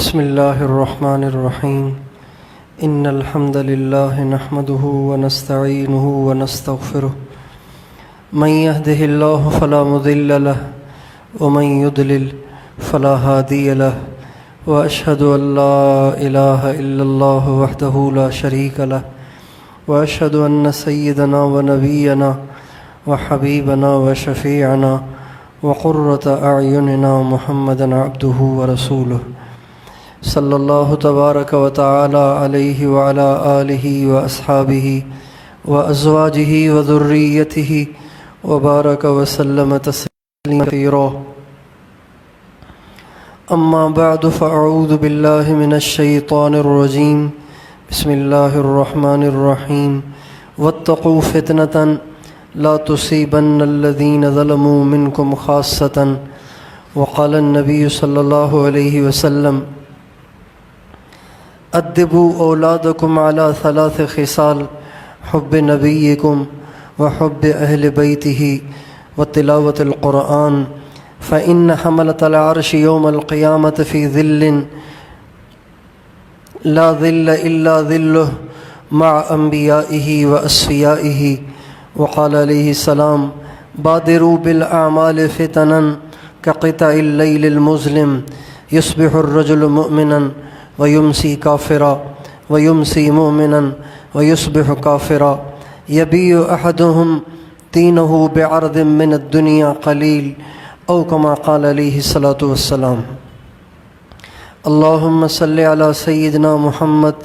بسم الله الرحمن الرحيم إن الحمد لله نحمده ونستعينه ونستغفره من يهده الله فلا مضل له ومن يضلل فلا هادي له وأشهد أن لا إله إلا الله وحده لا شريك له وأشهد أن سيدنا ونبينا وحبيبنا وشفيعنا وقرة أعيننا محمدا عبده ورسوله صلی اللہ تبارک و تعالی علیہ وعلی آلہ واصحابہ وازواجہ وذریتہ وبارک وسلم تسلیما کثیرا اما بعد فاعوذ باللہ من الشیطان الرجیم بسم اللہ الرحمن الرحیم واتقوا فتنة لا تصیبن الذین ظلموا منکم خاصة وقال النبی صلی اللہ علیہ وسلم ادبوا اولادکم علی ثلاث خصال حب نبیکم وحب اہل بیتہ وتلاوۃ القرآن فإن حملة العرش يوم القيامة في ظل لا ظل إلا ظله مع أنبيائه وأصفيائه وقال عليه السلام بادروا بالأعمال فتنا كقطع الليل المظلم يصبح الرجل مؤمنا ويمسي كافرا ويمسي مؤمنا ويصبح كافرا يبيع أحدهم دينه بعرض من الدنيا قليل أو كما قال عليه الصلاة والسلام اللهم صل على سيدنا محمد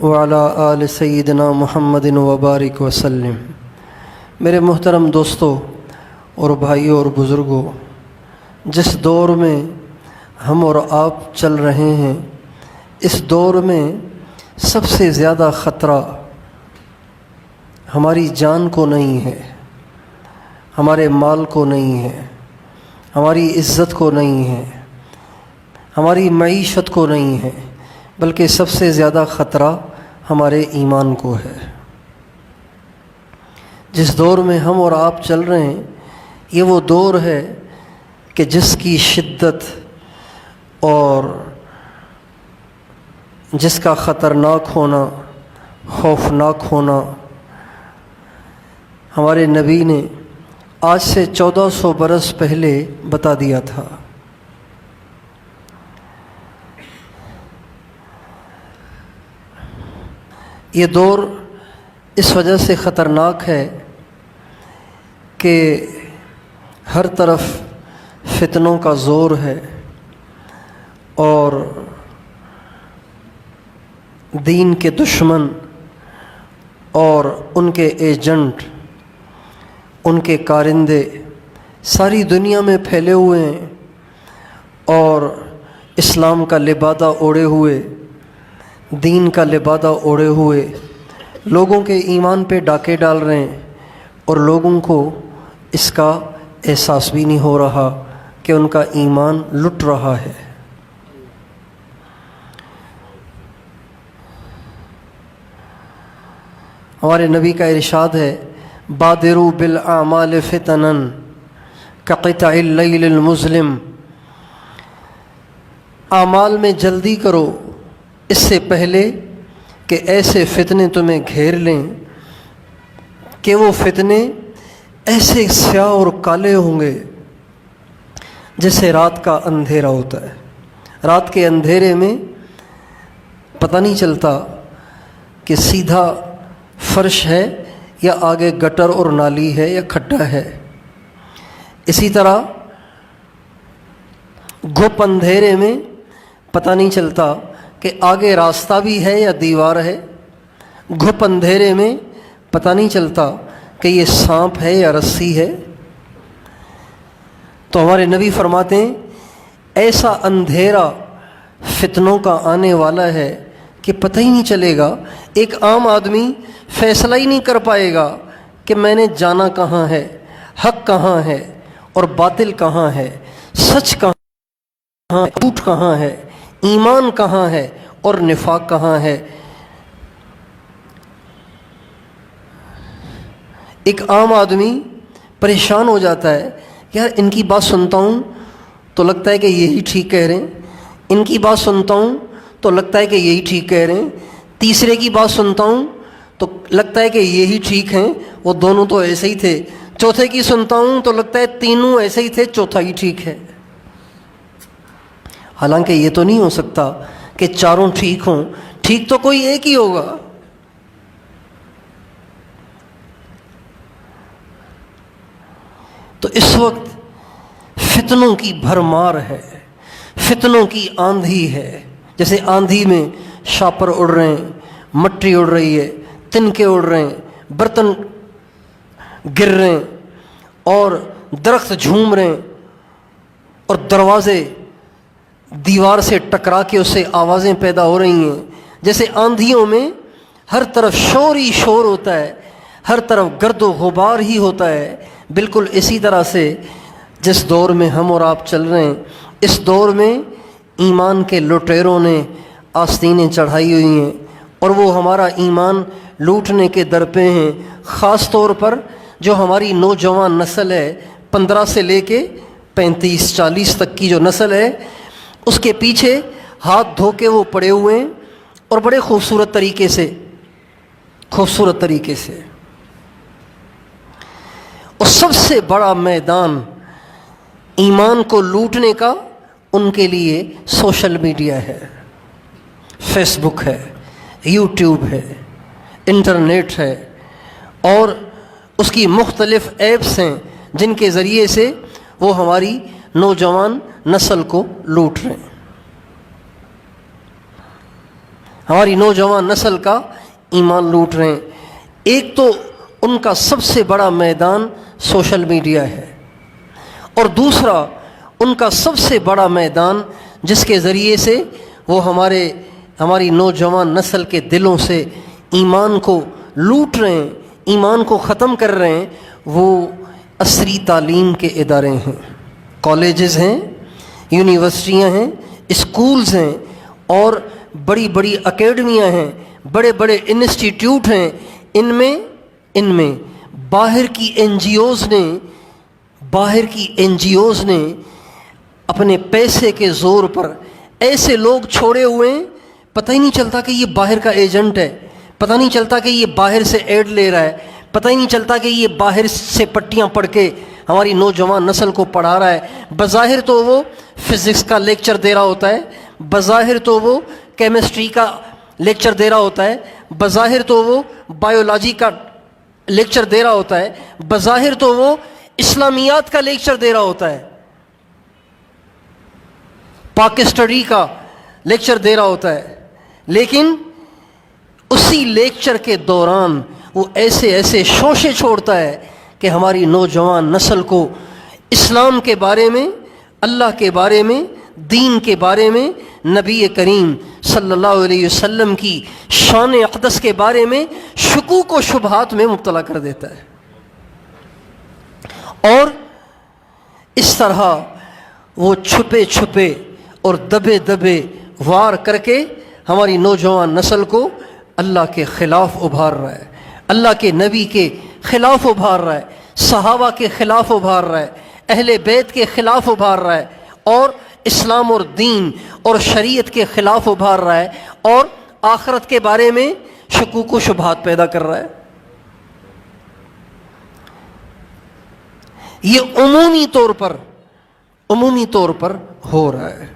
وعلى آل سيدنا محمد وبارك وسلم۔ میرے محترم دوستو اور بھائیوں اور بزرگوں، جس دور میں ہم اور آپ چل رہے ہیں، اس دور میں سب سے زیادہ خطرہ ہماری جان کو نہیں ہے، ہمارے مال کو نہیں ہے، ہماری عزت کو نہیں ہے، ہماری معیشت کو نہیں ہے، بلکہ سب سے زیادہ خطرہ ہمارے ایمان کو ہے۔ جس دور میں ہم اور آپ چل رہے ہیں، یہ وہ دور ہے کہ جس کی شدت اور جس کا خطرناک ہونا، خوفناک ہونا ہمارے نبی نے آج سے 1400 برس پہلے بتا دیا تھا۔ یہ دور اس وجہ سے خطرناک ہے کہ ہر طرف فتنوں کا زور ہے اور دین کے دشمن اور ان کے ایجنٹ، ان کے کارندے ساری دنیا میں پھیلے ہوئے ہیں اور اسلام کا لبادہ اوڑھے ہوئے، دین کا لبادہ اوڑھے ہوئے لوگوں کے ایمان پہ ڈاکے ڈال رہے ہیں، اور لوگوں کو اس کا احساس بھی نہیں ہو رہا کہ ان کا ایمان لٹ رہا ہے۔ ہمارے نبی کا ارشاد ہے بادروا بالاعمال فتنا كقطع اللیل المظلم، اعمال میں جلدی کرو اس سے پہلے کہ ایسے فتنے تمہیں گھیر لیں کہ وہ فتنے ایسے سیاہ اور کالے ہوں گے جیسے رات کا اندھیرا ہوتا ہے۔ رات کے اندھیرے میں پتہ نہیں چلتا کہ سیدھا فرش ہے یا آگے گٹر اور نالی ہے یا کھڈا ہے۔ اسی طرح گھپ اندھیرے میں پتہ نہیں چلتا کہ آگے راستہ بھی ہے یا دیوار ہے۔ گھپ اندھیرے میں پتہ نہیں چلتا کہ یہ سانپ ہے یا رسی ہے۔ تو ہمارے نبی فرماتے ہیں ایسا اندھیرا فتنوں کا آنے والا ہے کہ پتہ ہی نہیں چلے گا، ایک عام آدمی فیصلہ ہی نہیں کر پائے گا کہ میں نے جانا کہاں ہے، حق کہاں ہے اور باطل کہاں ہے، سچ کہاں ہے، جھوٹ کہاں ہے، ایمان کہاں ہے اور نفاق کہاں ہے۔ ایک عام آدمی پریشان ہو جاتا ہے، یار ان کی بات سنتا ہوں تو لگتا ہے کہ یہی ٹھیک کہہ رہے ہیں، ان کی بات سنتا ہوں تو لگتا ہے کہ یہی ٹھیک کہہ رہے ہیں، تیسرے کی بات سنتا ہوں تو لگتا ہے کہ یہی ٹھیک ہیں، وہ دونوں تو ایسے ہی تھے، چوتھے کی سنتا ہوں تو لگتا ہے تینوں ایسے ہی تھے، چوتھا ہی ٹھیک ہے۔ حالانکہ یہ تو نہیں ہو سکتا کہ چاروں ٹھیک ہوں، ٹھیک تو کوئی ایک ہی ہوگا۔ تو اس وقت فتنوں کی بھرمار ہے، فتنوں کی آندھی ہے، جیسے آندھی میں شاپر اڑ رہے ہیں، مٹی اڑ رہی ہے، تنکے اڑ رہے ہیں، برتن گر رہے ہیں، اور درخت جھوم رہے ہیں، اور دروازے دیوار سے ٹکرا کے اس سے آوازیں پیدا ہو رہی ہیں۔ جیسے آندھیوں میں ہر طرف شور ہی شور ہوتا ہے، ہر طرف گرد و غبار ہی ہوتا ہے، بالکل اسی طرح سے جس دور میں ہم اور آپ چل رہے ہیں، اس دور میں ایمان کے لٹیروں نے آستینیں چڑھائی ہوئی ہیں، اور وہ ہمارا ایمان لوٹنے کے در پہ ہیں۔ خاص طور پر جو ہماری نوجوان نسل ہے، 15 سے لے کے 35-40 تک کی جو نسل ہے، اس کے پیچھے ہاتھ دھو کے وہ پڑے ہوئے ہیں، اور بڑے خوبصورت طریقے سے۔ اور سب سے بڑا میدان ایمان کو لوٹنے کا ان کے لیے سوشل میڈیا ہے، فیس بک ہے، یوٹیوب ہے، انٹرنیٹ ہے، اور اس کی مختلف ایپس ہیں جن کے ذریعے سے وہ ہماری نوجوان نسل کو لوٹ رہے ہیں، ہماری نوجوان نسل کا ایمان لوٹ رہے ہیں۔ ایک تو ان کا سب سے بڑا میدان سوشل میڈیا ہے، اور دوسرا ان کا سب سے بڑا میدان جس کے ذریعے سے وہ ہماری نوجوان نسل کے دلوں سے ایمان کو لوٹ رہے ہیں، ایمان کو ختم کر رہے ہیں، وہ عصری تعلیم کے ادارے ہیں، کالجز ہیں، یونیورسٹیاں ہیں، اسکولز ہیں، اور بڑی بڑی اکیڈمیاں ہیں، بڑے بڑے انسٹیٹیوٹ ہیں۔ ان میں باہر کی این جی اوز نے اپنے پیسے کے زور پر ایسے لوگ چھوڑے ہوئے ہیں، پتہ ہی نہیں چلتا کہ یہ باہر کا ایجنٹ ہے، پتہ نہیں چلتا کہ یہ باہر سے ایڈ لے رہا ہے، پتہ ہی نہیں چلتا کہ یہ باہر سے پٹیاں پڑھ کے ہماری نوجوان نسل کو پڑھا رہا ہے۔ بظاہر تو وہ فزکس کا لیکچر دے رہا ہوتا ہے، بظاہر تو وہ کیمسٹری کا لیکچر دے رہا ہوتا ہے، بظاہر تو وہ بایولوجی کا لیکچر دے رہا ہوتا ہے، بظاہر تو وہ اسلامیات کا لیکچر دے رہا ہوتا ہے، پاک اسٹڈی کا لیکچر دے رہا ہوتا ہے، لیکن اسی لیکچر کے دوران وہ ایسے شوشے چھوڑتا ہے کہ ہماری نوجوان نسل کو اسلام کے بارے میں، اللہ کے بارے میں، دین کے بارے میں، نبی کریم صلی اللہ علیہ وسلم کی شان اقدس کے بارے میں شکوک و شبہات میں مبتلا کر دیتا ہے، اور اس طرح وہ چھپے اور دبے وار کر کے ہماری نوجوان نسل کو اللہ کے خلاف ابھار رہا ہے، اللہ کے نبی کے خلاف ابھار رہا ہے، صحابہ کے خلاف ابھار رہا ہے، اہل بیت کے خلاف ابھار رہا ہے، اور اسلام اور دین اور شریعت کے خلاف ابھار رہا ہے، اور آخرت کے بارے میں شکوک و شبہات پیدا کر رہا ہے۔ یہ عمومی طور پر ہو رہا ہے۔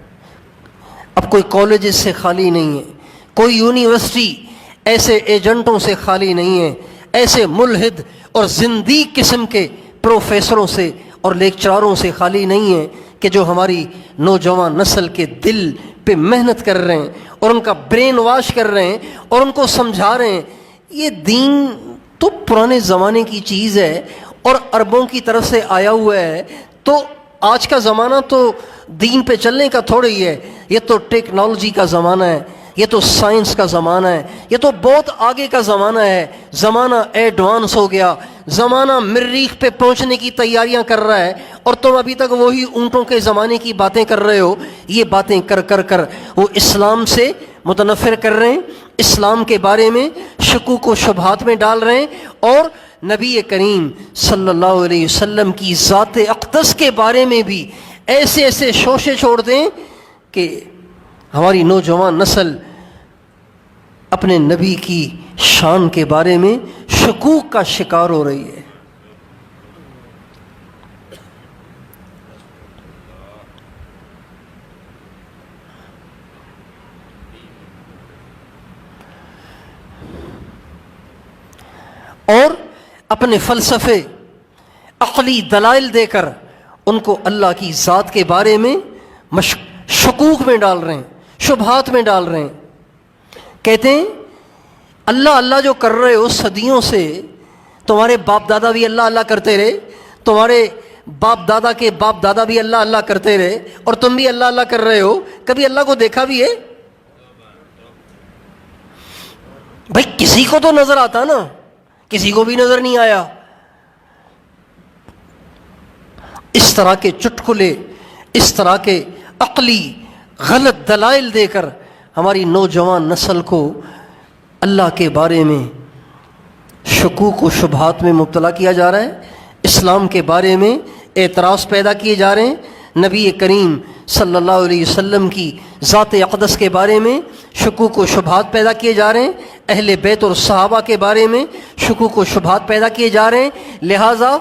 اب کوئی کالجز سے خالی نہیں ہے، کوئی یونیورسٹی ایسے ایجنٹوں سے خالی نہیں ہے، ایسے ملحد اور زندیق قسم کے پروفیسروں سے اور لیکچراروں سے خالی نہیں ہے کہ جو ہماری نوجوان نسل کے دل پہ محنت کر رہے ہیں اور ان کا برین واش کر رہے ہیں اور ان کو سمجھا رہے ہیں یہ دین تو پرانے زمانے کی چیز ہے اور عربوں کی طرف سے آیا ہوا ہے، تو آج کا زمانہ تو دین پہ چلنے کا تھوڑا ہی ہے، یہ تو ٹیکنالوجی کا زمانہ ہے، یہ تو سائنس کا زمانہ ہے، یہ تو بہت آگے کا زمانہ ہے، زمانہ ایڈوانس ہو گیا، زمانہ مریخ پہ پہنچنے کی تیاریاں کر رہا ہے، اور تم ابھی تک وہی اونٹوں کے زمانے کی باتیں کر رہے ہو۔ یہ باتیں کر وہ اسلام سے متنفر کر رہے ہیں، اسلام کے بارے میں شکوک و شبہات میں ڈال رہے ہیں، اور نبی کریم صلی اللہ علیہ وسلم کی ذات اقدس کے بارے میں بھی ایسے شوشے چھوڑ دیں کہ ہماری نوجوان نسل اپنے نبی کی شان کے بارے میں شکوک کا شکار ہو رہی ہے۔ اور اپنے فلسفے، عقلی دلائل دے کر ان کو اللہ کی ذات کے بارے میں شکوک میں ڈال رہے ہیں، شبہات میں ڈال رہے ہیں۔ کہتے ہیں اللہ اللہ جو کر رہے ہو صدیوں سے، تمہارے باپ دادا بھی اللہ اللہ کرتے رہے، تمہارے باپ دادا کے باپ دادا بھی اللہ اللہ کرتے رہے، اور تم بھی اللہ اللہ کر رہے ہو، کبھی اللہ کو دیکھا بھی ہے؟ بھائی کسی کو تو نظر آتا نا، کسی کو بھی نظر نہیں آیا۔ اس طرح کے چٹکلے، اس طرح کے عقلی غلط دلائل دے کر ہماری نوجوان نسل کو اللہ کے بارے میں شکوک و شبہات میں مبتلا کیا جا رہا ہے، اسلام کے بارے میں اعتراض پیدا کیے جا رہے ہیں، نبی کریم صلی اللہ علیہ وسلم کی ذات اقدس کے بارے میں شکوک و شبہات پیدا کیے جا رہے ہیں، اہل بیت اور صحابہ کے بارے میں شکوک و شبہات پیدا کیے جا رہے ہیں۔ لہٰذا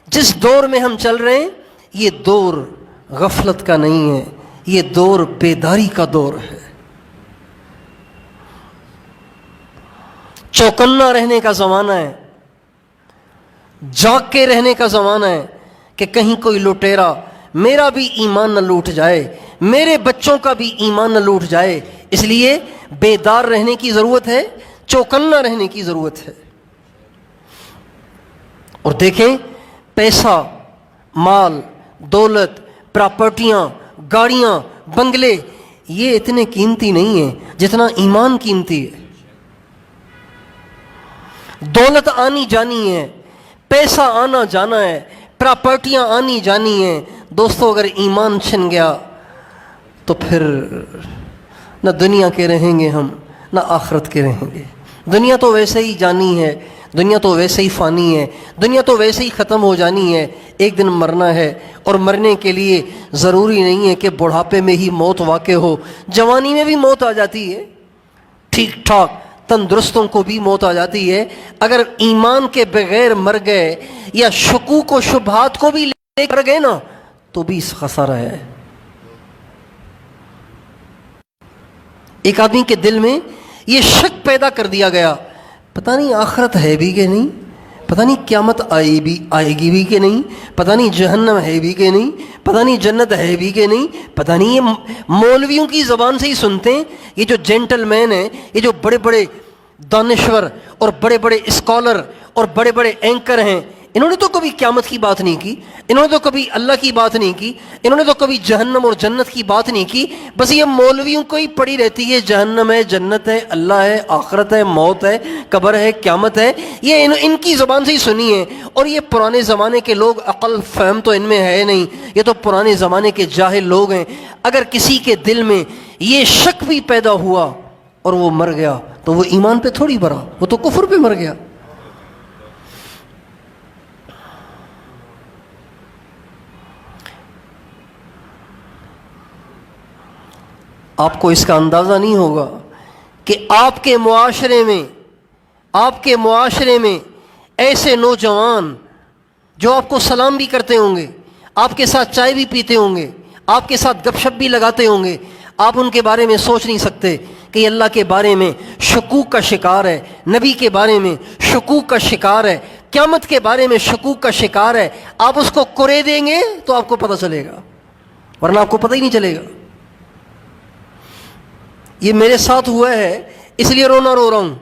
جس دور میں ہم چل رہے ہیں یہ دور غفلت کا نہیں ہے، یہ دور بیداری کا دور ہے، چوکنا رہنے کا زمانہ ہے، جاگ کے رہنے کا زمانہ ہے کہ کہیں کوئی لٹیرا میرا بھی ایمان نہ لوٹ جائے، میرے بچوں کا بھی ایمان نہ لوٹ جائے۔ اس لیے بیدار رہنے کی ضرورت ہے، چوکنا رہنے کی ضرورت ہے۔ اور دیکھیں پیسہ، مال، دولت، پراپرٹیاں، گاڑیاں، بنگلے، یہ اتنے قیمتی نہیں ہیں جتنا ایمان قیمتی ہے۔ دولت آنی جانی ہے، پیسہ آنا جانا ہے، پراپرٹیاں آنی جانی ہیں، دوستو اگر ایمان چھن گیا تو پھر نہ دنیا کے رہیں گے ہم، نہ آخرت کے رہیں گے۔ دنیا تو ویسے ہی جانی ہے، دنیا تو ویسے ہی فانی ہے، دنیا تو ویسے ہی ختم ہو جانی ہے، ایک دن مرنا ہے، اور مرنے کے لیے ضروری نہیں ہے کہ بڑھاپے میں ہی موت واقع ہو، جوانی میں بھی موت آ جاتی ہے، ٹھیک ٹھاک تندرستوں کو بھی موت آ جاتی ہے۔ اگر ایمان کے بغیر مر گئے یا شکوک و شبہات کو بھی لے کر گئے نا تو بھی خسارہ ہے۔ ایک آدمی کے دل میں یہ شک پیدا کر دیا گیا، پتہ نہیں آخرت ہے بھی کہ نہیں، پتہ نہیں قیامت آئے گی بھی کہ نہیں، پتہ نہیں جہنم ہے بھی کہ نہیں، پتہ نہیں جنت ہے بھی کہ نہیں، پتہ نہیں۔ یہ مولویوں کی زبان سے ہی سنتے ہیں، یہ جو جینٹل مین ہیں، یہ جو بڑے بڑے دانشور اور بڑے بڑے اسکالر اور بڑے بڑے اینکر ہیں، انہوں نے تو کبھی قیامت کی بات نہیں کی، انہوں نے تو کبھی اللہ کی بات نہیں کی، انہوں نے تو کبھی جہنم اور جنت کی بات نہیں کی۔ بس یہ مولویوں کو ہی پڑی رہتی ہے، جہنم ہے، جنت ہے، اللہ ہے، آخرت ہے، موت ہے، قبر ہے، قیامت ہے، یہ ان کی زبان سے ہی سنی ہے۔ اور یہ پرانے زمانے کے لوگ، عقل فہم تو ان میں ہے نہیں، یہ تو پرانے زمانے کے جاہل لوگ ہیں۔ اگر کسی کے دل میں یہ شک بھی پیدا ہوا اور وہ مر گیا تو وہ ایمان پہ تھوڑی مرا، وہ تو کفر پہ مر گیا۔ آپ کو اس کا اندازہ نہیں ہوگا کہ آپ کے معاشرے میں ایسے نوجوان جو آپ کو سلام بھی کرتے ہوں گے، آپ کے ساتھ چائے بھی پیتے ہوں گے، آپ کے ساتھ گپ شپ بھی لگاتے ہوں گے، آپ ان کے بارے میں سوچ نہیں سکتے کہ یہ اللہ کے بارے میں شکوک کا شکار ہے، نبی کے بارے میں شکوک کا شکار ہے، قیامت کے بارے میں شکوک کا شکار ہے۔ آپ اس کو کرے دیں گے تو آپ کو پتہ چلے گا، ورنہ آپ کو پتہ ہی نہیں چلے گا۔ یہ میرے ساتھ ہوا ہے، اس لیے رو رہا ہوں۔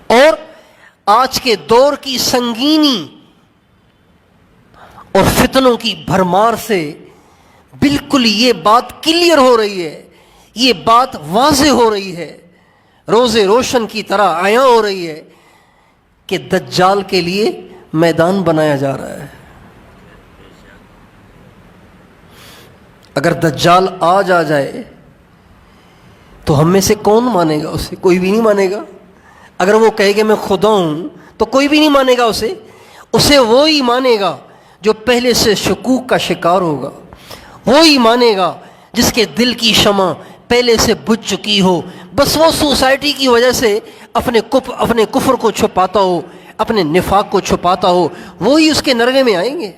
اور آج کے دور کی سنگینی اور فتنوں کی بھرمار سے بالکل یہ بات کلیئر ہو رہی ہے، یہ بات واضح ہو رہی ہے، روز روشن کی طرح عیاں ہو رہی ہے کہ دجال کے لیے میدان بنایا جا رہا ہے۔ اگر دجال آج آ جائے تو ہم میں سے کون مانے گا اسے؟ کوئی بھی نہیں مانے گا. اگر وہ کہے کہ میں خدا ہوں تو کوئی بھی نہیں مانے گا اسے. اسے وہی مانے گا جو پہلے سے شکوک کا شکار ہوگا، وہی مانے گا جس کے دل کی شمع پہلے سے بجھ چکی ہو. بس وہ سوسائٹی کی وجہ سے اپنے کفر کو چھپاتا ہو، اپنے نفاق کو چھپاتا ہو، وہی اس کے نرغے میں آئیں گے.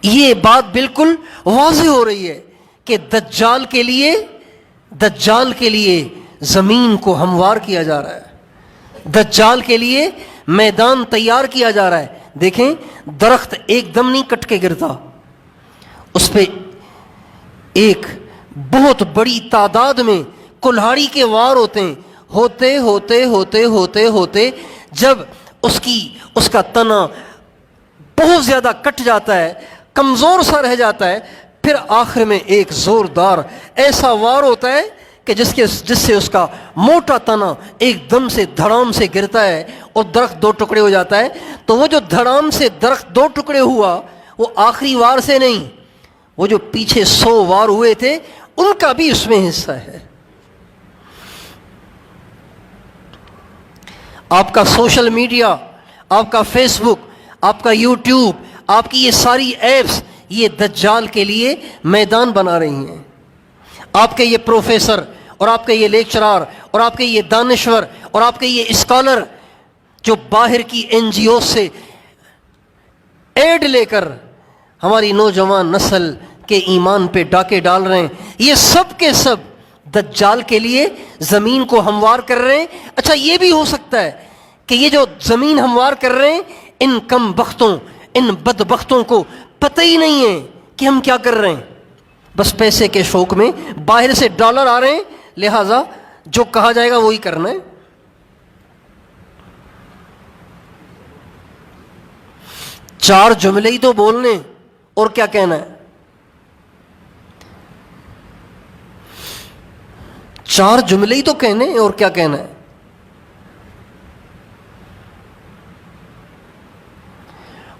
یہ بات بالکل واضح ہو رہی ہے کہ دجال کے لیے زمین کو ہموار کیا جا رہا ہے، دجال کے لیے میدان تیار کیا جا رہا ہے. دیکھیں، درخت ایک دم نہیں کٹ کے گرتا، اس پہ ایک بہت بڑی تعداد میں کلہاڑی کے وار ہوتے ہیں. ہوتے ہوتے ہوتے ہوتے ہوتے جب اس کا تنا بہت زیادہ کٹ جاتا ہے، کمزور سا رہ جاتا ہے، پھر آخر میں ایک زوردار ایسا وار ہوتا ہے کہ جس سے اس کا موٹا تنا ایک دم سے دھڑام سے گرتا ہے اور درخت دو ٹکڑے ہو جاتا ہے. تو وہ جو دھڑام سے درخت دو ٹکڑے ہوا، وہ آخری وار سے نہیں، وہ جو پیچھے 100 وار ہوئے تھے ان کا بھی اس میں حصہ ہے. آپ کا سوشل میڈیا، آپ کا فیس بک، آپ کا یوٹیوب، آپ کی یہ ساری ایپس یہ دجال کے لیے میدان بنا رہی ہیں. آپ کے یہ پروفیسر اور آپ کے یہ لیکچرار اور آپ کے یہ دانشور اور آپ کے یہ اسکالر جو باہر کی NGO سے ایڈ لے کر ہماری نوجوان نسل کے ایمان پہ ڈاکے ڈال رہے ہیں، یہ سب کے سب دجال کے لیے زمین کو ہموار کر رہے ہیں. اچھا، یہ بھی ہو سکتا ہے کہ یہ جو زمین ہموار کر رہے ہیں، ان کم بختوں، ان بدبختوں کو پتہ ہی نہیں ہے کہ ہم کیا کر رہے ہیں. بس پیسے کے شوق میں باہر سے ڈالر آ رہے ہیں، لہٰذا جو کہا جائے گا وہی کرنا ہے. چار جملے ہی تو بولنے، اور کیا کہنا ہے؟ چار جملے ہی تو کہنے اور کیا کہنا ہے؟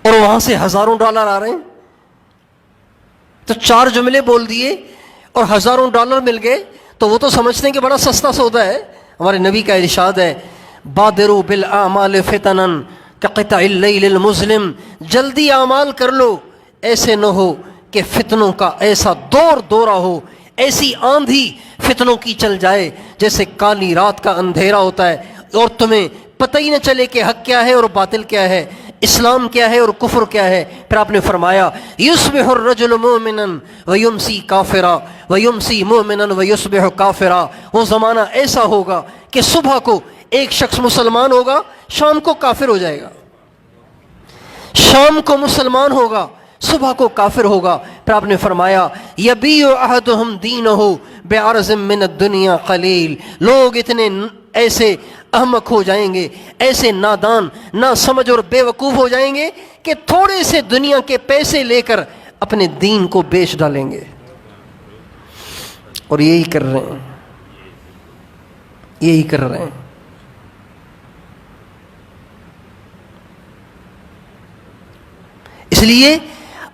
اور وہاں سے ہزاروں ڈالر آ رہے ہیں. تو چار جملے بول دیے اور ہزاروں ڈالر مل گئے تو وہ تو سمجھتے ہیں کہ بڑا سستا سودا ہے. ہمارے نبی کا ارشاد ہے، بادروا بالاعمال فتنا کقطع اللیل المظلم، جلدی اعمال کر لو، ایسے نہ ہو کہ فتنوں کا ایسا دورہ ہو، ایسی آندھی فتنوں کی چل جائے جیسے کالی رات کا اندھیرا ہوتا ہے اور تمہیں پتہ ہی نہ چلے کہ حق کیا ہے اور باطل کیا ہے، اسلام کیا ہے اور کفر کیا ہے. پھر آپ نے فرمایا یصبح الرجل مؤمنا ویمسی کافرا ویمسی مؤمنا ویصبح کافرا. وہ زمانہ ایسا ہوگا کہ صبح کو ایک شخص مسلمان ہوگا، شام کو کافر ہو جائے گا، شام کو مسلمان ہوگا، صبح کو کافر ہوگا. پھر آپ نے فرمایا یبیع احدہم دینہ بعرض من الدنیا قلیل. لوگ اتنے ایسے احمق ہو جائیں گے، ایسے نادان، نا سمجھ اور بے وقوف ہو جائیں گے کہ تھوڑے سے دنیا کے پیسے لے کر اپنے دین کو بیچ ڈالیں گے. اور یہی کر رہے ہیں، یہی کر رہے ہیں. اس لیے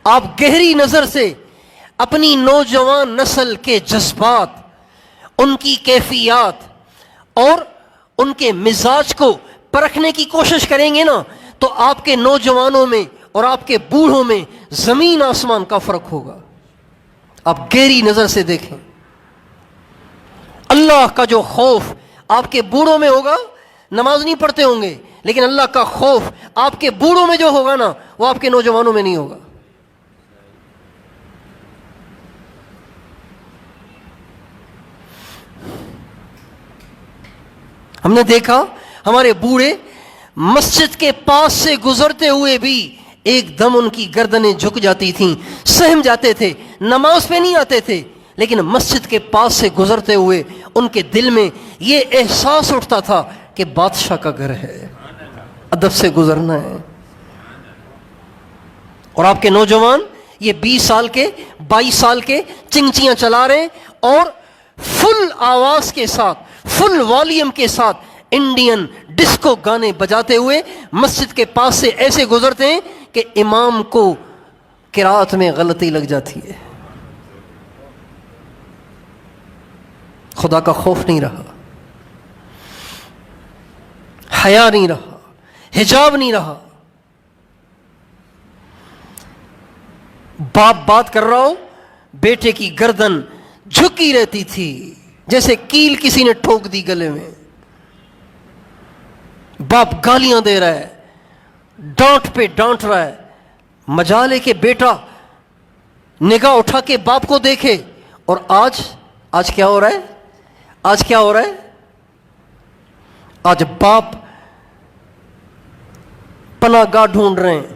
آپ گہری نظر سے اپنی نوجوان نسل کے جذبات، ان کی کیفیات اور ان کے مزاج کو پرکھنے کی کوشش کریں گے نا، تو آپ کے نوجوانوں میں اور آپ کے بوڑھوں میں زمین آسمان کا فرق ہوگا. آپ گہری نظر سے دیکھیں، اللہ کا جو خوف آپ کے بوڑھوں میں ہوگا، نماز نہیں پڑھتے ہوں گے لیکن اللہ کا خوف آپ کے بوڑھوں میں جو ہوگا نا، وہ آپ کے نوجوانوں میں نہیں ہوگا. ہم نے دیکھا ہمارے بوڑھے مسجد کے پاس سے گزرتے ہوئے بھی ایک دم ان کی گردنیں جھک جاتی تھیں، سہم جاتے تھے، نماز پہ نہیں آتے تھے لیکن مسجد کے پاس سے گزرتے ہوئے ان کے دل میں یہ احساس اٹھتا تھا کہ بادشاہ کا گھر ہے، ادب سے گزرنا ہے. اور آپ کے نوجوان یہ 20 سال کے 22 سال کے چنگچیاں چلا رہے ہیں اور فل آواز کے ساتھ، فل والیوم کے ساتھ انڈین ڈسکو گانے بجاتے ہوئے مسجد کے پاس سے ایسے گزرتے ہیں کہ امام کو قرات میں غلطی لگ جاتی ہے. خدا کا خوف نہیں رہا، حیا نہیں رہا، حجاب نہیں رہا. باپ بات کر رہا ہو، بیٹے کی گردن جھکی رہتی تھی جیسے کیل کسی نے ٹھوک دی گلے میں. باپ گالیاں دے رہا ہے، ڈانٹ پہ ڈانٹ رہا ہے. مجال ہے کہ بیٹا نگاہ اٹھا کے باپ کو دیکھے. اور آج کیا ہو رہا ہے؟ آج کیا ہو رہا ہے؟ آج باپ پناہ گاہ ڈھونڈ رہے ہیں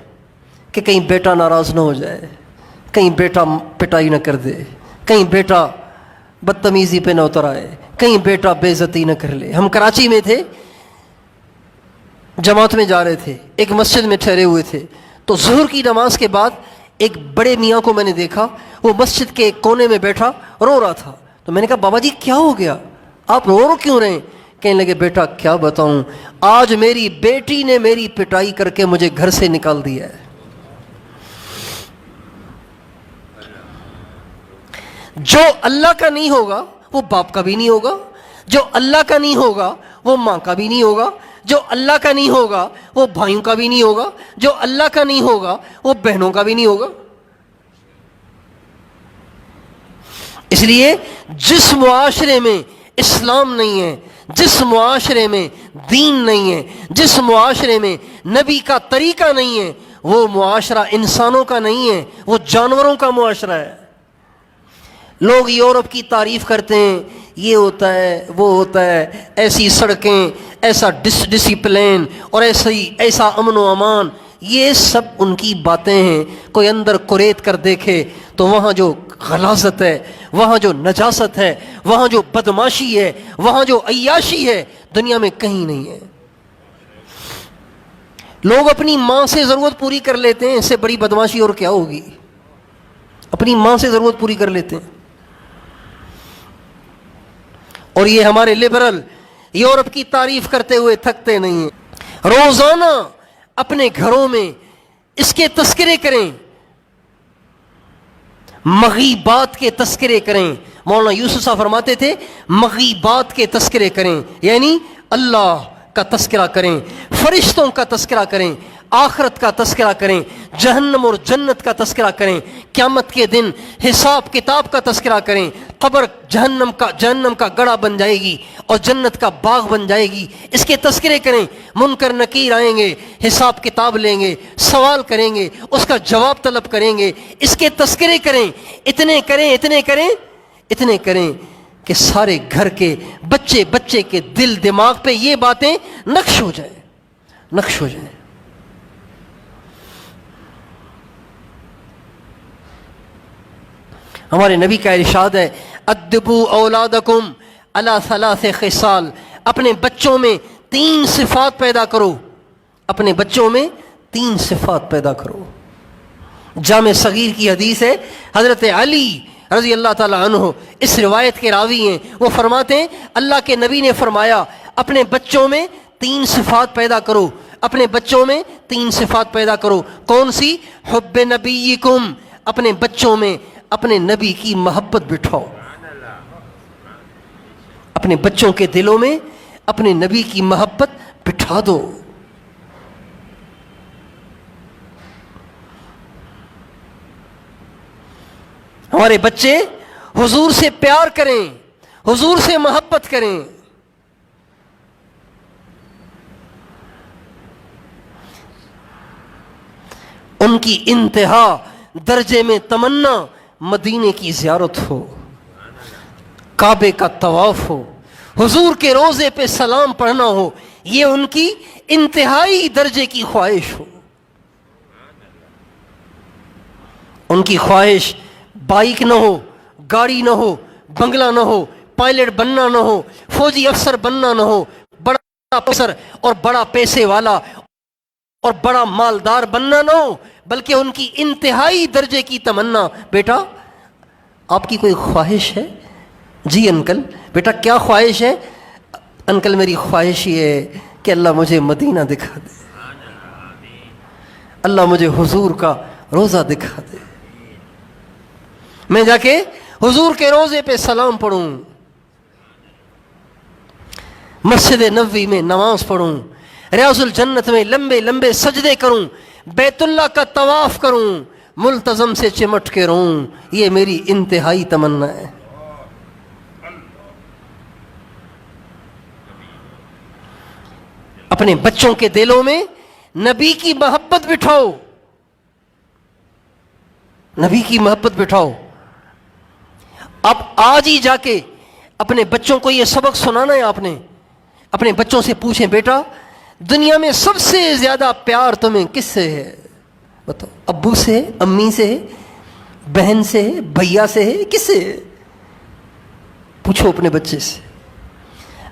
کہ کہیں بیٹا ناراض نہ ہو جائے، کہیں بیٹا پٹائی نہ کر دے، کہیں بیٹا بدتمیزی پہ نہ اتر آئے، کہیں بیٹا بے عزتی نہ کر لے. ہم کراچی میں تھے، جماعت میں جا رہے تھے، ایک مسجد میں ٹھہرے ہوئے تھے. تو ظہر کی نماز کے بعد ایک بڑے میاں کو میں نے دیکھا، وہ مسجد کے ایک کونے میں بیٹھا رو رہا تھا. تو میں نے کہا بابا جی کیا ہو گیا، آپ رو کیوں رہے ہیں؟ کہنے لگے بیٹا کیا بتاؤں، آج میری بیٹی نے میری پٹائی کر کے مجھے گھر سے نکال دیا ہے. جو اللہ کا نہیں ہوگا وہ باپ کا بھی نہیں ہوگا، جو اللہ کا نہیں ہوگا وہ ماں کا بھی نہیں ہوگا، جو اللہ کا نہیں ہوگا وہ بھائیوں کا بھی نہیں ہوگا، جو اللہ کا نہیں ہوگا وہ بہنوں کا بھی نہیں ہوگا. اس لیے جس معاشرے میں اسلام نہیں ہے، جس معاشرے میں دین نہیں ہے، جس معاشرے میں نبی کا طریقہ نہیں ہے، وہ معاشرہ انسانوں کا نہیں ہے، وہ جانوروں کا معاشرہ ہے. لوگ یورپ کی تعریف کرتے ہیں، یہ ہوتا ہے وہ ہوتا ہے، ایسی سڑکیں، ایسا ڈسپلین اور ایسا امن و امان. یہ سب ان کی باتیں ہیں. کوئی اندر کوریت کر دیکھے تو وہاں جو غلاظت ہے، وہاں جو نجاست ہے، وہاں جو بدماشی ہے، وہاں جو عیاشی ہے، دنیا میں کہیں نہیں ہے. لوگ اپنی ماں سے ضرورت پوری کر لیتے ہیں، اس سے بڑی بدماشی اور کیا ہوگی. اپنی ماں سے ضرورت پوری کر لیتے ہیں. اور یہ ہمارے لبرل یورپ کی تعریف کرتے ہوئے تھکتے نہیں ہیں. روزانہ اپنے گھروں میں اس کے تذکرے کریں، مغیبات کے تذکرے کریں. مولانا یوسف صاحب فرماتے تھے مغیبات کے تذکرے کریں، یعنی اللہ کا تذکرہ کریں، فرشتوں کا تذکرہ کریں، آخرت کا تذکرہ کریں، جہنم اور جنت کا تذکرہ کریں، قیامت کے دن حساب کتاب کا تذکرہ کریں. قبر جہنم کا گڑھا بن جائے گی اور جنت کا باغ بن جائے گی، اس کے تذکرے کریں. منکر نکیر آئیں گے، حساب کتاب لیں گے، سوال کریں گے، اس کا جواب طلب کریں گے، اس کے تذکرے کریں. اتنے کریں کہ سارے گھر کے بچے کے دل دماغ پہ یہ باتیں نقش ہو جائیں. ہمارے نبی کا ارشاد ہے ادبوا اولادکم علی ثلاث خصال. اپنے بچوں میں 3 صفات پیدا کرو، اپنے بچوں میں 3 صفات پیدا کرو. جامع صغیر کی حدیث ہے، حضرت علی رضی اللہ تعالی عنہ اس روایت کے راوی ہیں. وہ فرماتے ہیں اللہ کے نبی نے فرمایا اپنے بچوں میں 3 صفات پیدا کرو، اپنے بچوں میں 3 صفات پیدا کرو. کون سی؟ حب نبیکم، اپنے بچوں میں اپنے نبی کی محبت بٹھاؤ، اپنے بچوں کے دلوں میں اپنے نبی کی محبت بٹھا دو. ہمارے بچے حضور سے پیار کریں، حضور سے محبت کریں. ان کی انتہا درجے میں تمنا مدینے کی زیارت ہو، کعبے کا طواف ہو، حضور کے روضے پہ سلام پڑھنا ہو. یہ ان کی انتہائی درجے کی خواہش ہو. ان کی خواہش بائک نہ ہو، گاڑی نہ ہو، بنگلہ نہ ہو، پائلٹ بننا نہ ہو، فوجی افسر بننا نہ ہو، بڑا افسر اور بڑا پیسے والا اور بڑا مالدار بننا نہ ہو، بلکہ ان کی انتہائی درجے کی تمنا. بیٹا آپ کی کوئی خواہش ہے؟ جی انکل. بیٹا کیا خواہش ہے؟ انکل میری خواہش یہ ہے کہ اللہ مجھے مدینہ دکھا دے، اللہ مجھے حضور کا روزہ دکھا دے، میں جا کے حضور کے روزے پہ سلام پڑھوں، مسجد نبوی میں نماز پڑھوں، ریاض الجنت میں لمبے لمبے سجدے کروں، بیت اللہ کا طواف کروں، ملتزم سے چمٹ کے رہوں، یہ میری انتہائی تمنا ہے۔ اپنے بچوں کے دلوں میں نبی کی محبت بٹھاؤ، نبی کی محبت بٹھاؤ۔ اب آج ہی جا کے اپنے بچوں کو یہ سبق سنانا ہے، آپ نے اپنے بچوں سے پوچھیں، بیٹا دنیا میں سب سے زیادہ پیار تمہیں کس سے ہے؟ بتاؤ، ابو سے، امی سے، بہن سے، بھیا سے، کس سے؟ پوچھو اپنے بچے سے۔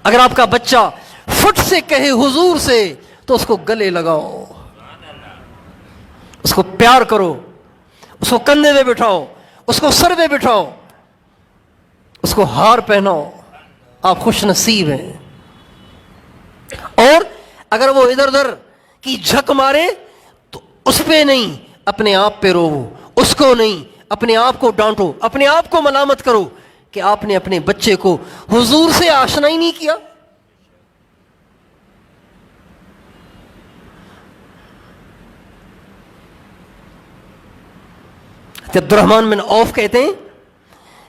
اگر آپ کا بچہ فٹ سے کہے حضور سے تو اس کو گلے لگاؤ، اس کو پیار کرو، اس کو کندھے پہ بٹھاؤ، اس کو سر پہ بٹھاؤ، اس کو ہار پہناؤ، آپ خوش نصیب ہیں۔ اور اگر وہ ادھر ادھر کی جھک مارے تو اس پہ نہیں، اپنے آپ پہ رو، اس کو نہیں، اپنے آپ کو ڈانٹو، اپنے آپ کو ملامت کرو کہ آپ نے اپنے بچے کو حضور سے آشنا ہی نہیں کیا۔ عبد الرحمن بن عوف کہتے ہیں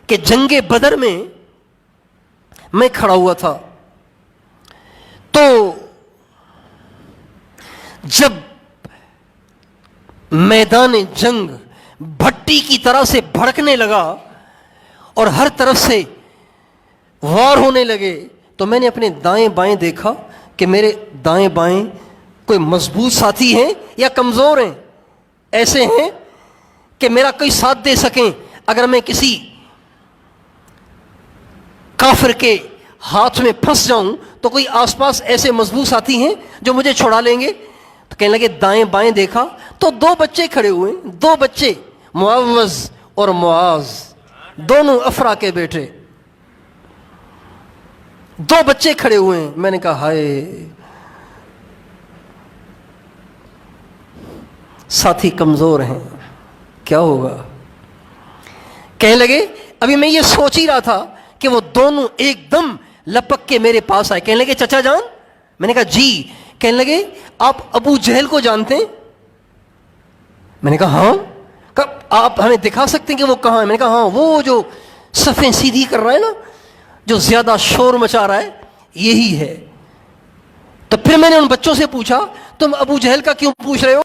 کہ جنگ بدر میں کھڑا ہوا تھا، تو جب میدان جنگ بھٹی کی طرح سے بھڑکنے لگا اور ہر طرف سے وار ہونے لگے، تو میں نے اپنے دائیں بائیں دیکھا کہ میرے دائیں بائیں کوئی مضبوط ساتھی ہیں یا کمزور ہیں، ایسے ہیں کہ میرا کوئی ساتھ دے سکیں اگر میں کسی کافر کے ہاتھ میں پھنس جاؤں، تو کوئی آس پاس ایسے مضبوط ساتھی ہیں جو مجھے چھڑا لیں گے؟ تو کہنے لگے دائیں بائیں دیکھا تو دو بچے کھڑے ہوئے، دو بچے، معوذ اور معاذ، دونوں افرا کے بیٹے، دو بچے کھڑے ہوئے ہیں۔ میں نے کہا ہائے، ساتھی کمزور ہیں، کیا ہوگا؟ کہنے لگے ابھی میں یہ سوچ ہی رہا تھا کہ وہ دونوں ایک دم لپک کے میرے پاس آئے۔ کہنے لگے چچا جان؟ میں نے کہا جی۔ کہنے لگے آپ ابو جہل کو جانتے ہیں؟ میں نے کہا ہاں۔ آپ ہمیں دکھا سکتے ہیں کہ وہ کہاں ہے؟ میں نے کہا ہاں، وہ جو صفیں سیدھی کر رہا ہے نا، جو زیادہ شور مچا رہا ہے، یہی ہے۔ تو پھر میں نے ان بچوں سے پوچھا تم ابو جہل کا کیوں پوچھ رہے ہو؟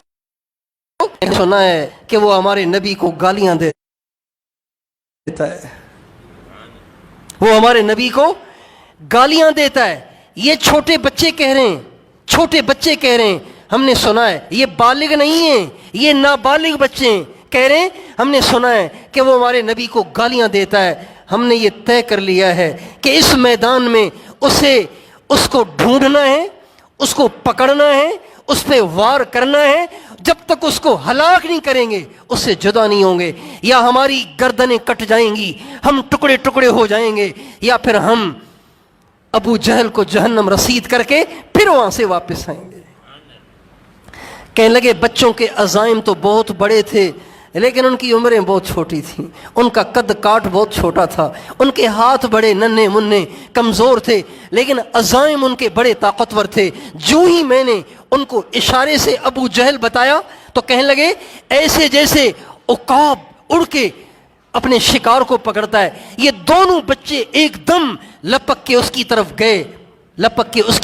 میں نے سنا ہے کہ وہ ہمارے نبی کو گالیاں دیتا ہے، وہ ہمارے نبی کو گالیاں دیتا ہے۔ یہ چھوٹے بچے کہہ رہے ہیں، چھوٹے بچے کہہ رہے ہیں، ہم نے سنا ہے، یہ بالغ نہیں ہیں، یہ نابالغ بچے ہیں، کہہ رہے ہیں ہم نے سنا ہے کہ وہ ہمارے نبی کو گالیاں دیتا ہے۔ ہم نے یہ طے کر لیا ہے کہ اس میدان میں اس کو ڈھونڈنا ہے، اس کو پکڑنا ہے، اس پہ وار کرنا ہے، جب تک اس کو ہلاک نہیں کریں گے اس سے جدا نہیں ہوں گے، یا ہماری گردنیں کٹ جائیں گی، ہم ٹکڑے ٹکڑے ہو جائیں گے، یا پھر ہم ابو جہل کو جہنم رسید کر کے پھر وہاں سے واپس آئیں گے۔ کہنے لگے بچوں کے عزائم تو بہت بڑے تھے لیکن ان کی عمریں بہت چھوٹی تھیں، ان کا قد کاٹ بہت چھوٹا تھا، ان کے ہاتھ بڑے ننھے منھے کمزور تھے، لیکن عزائم ان کے بڑے طاقتور تھے۔ جو ہی میں نے ان کو اشارے سے ابو جہل بتایا تو کہنے لگے ایسے جیسے عقاب اڑ کے اپنے شکار کو پکڑتا ہے۔ یہ دونوں بچے ایک دم لپک کے اس کی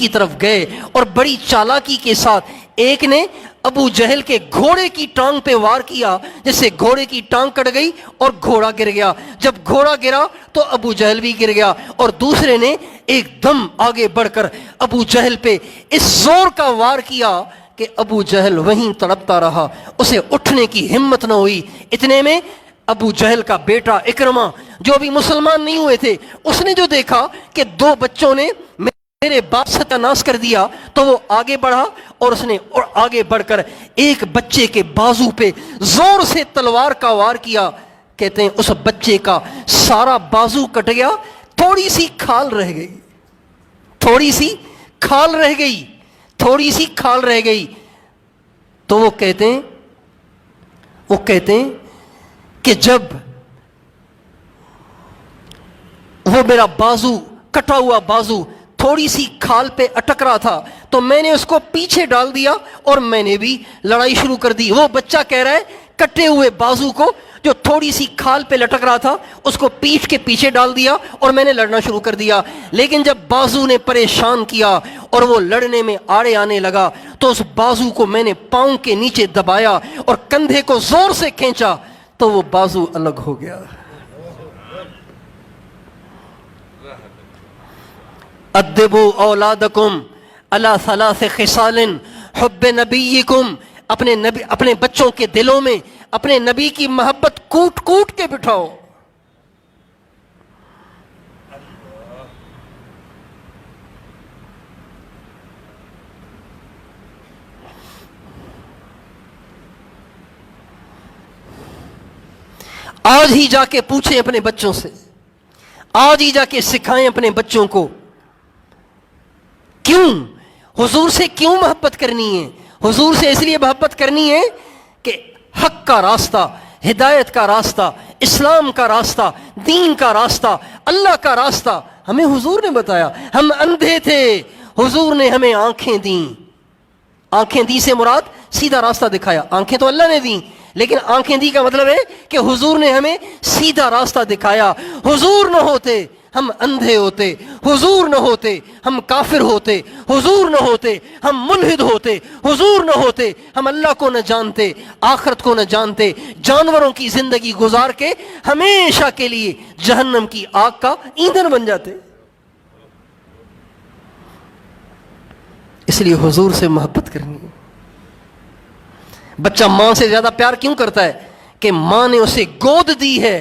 طرف گئے اور بڑی چالاکی کے ساتھ ایک نے ابو جہل کے گھوڑے کی ٹانگ پہ وار کیا، جس سے گھوڑے کی ٹانگ کٹ گئی اور گھوڑا گر گیا۔ جب گھوڑا گرا تو ابو جہل بھی گر گیا، اور دوسرے نے ایک دم آگے بڑھ کر ابو جہل پہ اس زور کا وار کیا کہ ابو جہل وہیں تڑپتا رہا، اسے اٹھنے کی ہمت نہ ہوئی۔ اتنے میں ابو جہل کا بیٹا اکرمہ جو ابھی مسلمان نہیں ہوئے تھے، اس نے جو دیکھا کہ دو بچوں نے میرے باپ ستیہ ناش کر دیا، تو وہ آگے بڑھا اور اس نے آگے بڑھ کر ایک بچے کے بازو پہ زور سے تلوار کا وار کیا۔ کہتے ہیں اس بچے کا سارا بازو کٹ گیا، تھوڑی سی کھال رہ گئی، تھوڑی سی کھال رہ گئی، تھوڑی سی کھال رہ گئی، تو وہ کہتے ہیں کہ جب وہ میرا بازو، کٹا ہوا بازو تھوڑی سی کھال پہ اٹک رہا تھا تو میں نے اس کو پیچھے ڈال دیا اور میں نے بھی لڑائی شروع کر دی۔ وہ بچہ کہہ رہا ہے کٹے ہوئے بازو کو جو تھوڑی سی کھال پہ لٹک رہا تھا اس کو پیٹھ کے پیچھے ڈال دیا اور میں نے لڑنا شروع کر دیا، لیکن جب بازو نے پریشان کیا اور وہ لڑنے میں آڑے آنے لگا تو اس بازو کو میں نے پاؤں کے نیچے دبایا اور کندھے کو زور سے کھینچا تو وہ بازو الگ ہو گیا۔ ادبوا اولادکم علی ثلاث خصال حب نبیکم، اپنے بچوں کے دلوں میں اپنے نبی کی محبت کوٹ کوٹ کے بٹھاؤ۔ آج ہی جا کے پوچھیں اپنے بچوں سے، آج ہی جا کے سکھائیں اپنے بچوں کو، کیوں حضور سے کیوں محبت کرنی ہے؟ حضور سے اس لیے محبت کرنی ہے کہ حق کا راستہ، ہدایت کا راستہ، اسلام کا راستہ، دین کا راستہ، اللہ کا راستہ ہمیں حضور نے بتایا۔ ہم اندھے تھے، حضور نے ہمیں آنکھیں دیں۔ آنکھیں دی سے مراد سیدھا راستہ دکھایا، آنکھیں تو اللہ نے دیں لیکن آنکھیں دی کا مطلب ہے کہ حضور نے ہمیں سیدھا راستہ دکھایا۔ حضور نہ ہوتے ہم اندھے ہوتے، حضور نہ ہوتے ہم کافر ہوتے، حضور نہ ہوتے ہم ملحد ہوتے، حضور نہ ہوتے ہم اللہ کو نہ جانتے، آخرت کو نہ جانتے، جانوروں کی زندگی گزار کے ہمیشہ کے لیے جہنم کی آگ کا ایندھن بن جاتے۔ اس لیے حضور سے محبت کرنی ہے۔ بچہ ماں سے زیادہ پیار کیوں کرتا ہے؟ کہ ماں نے اسے گود دی ہے،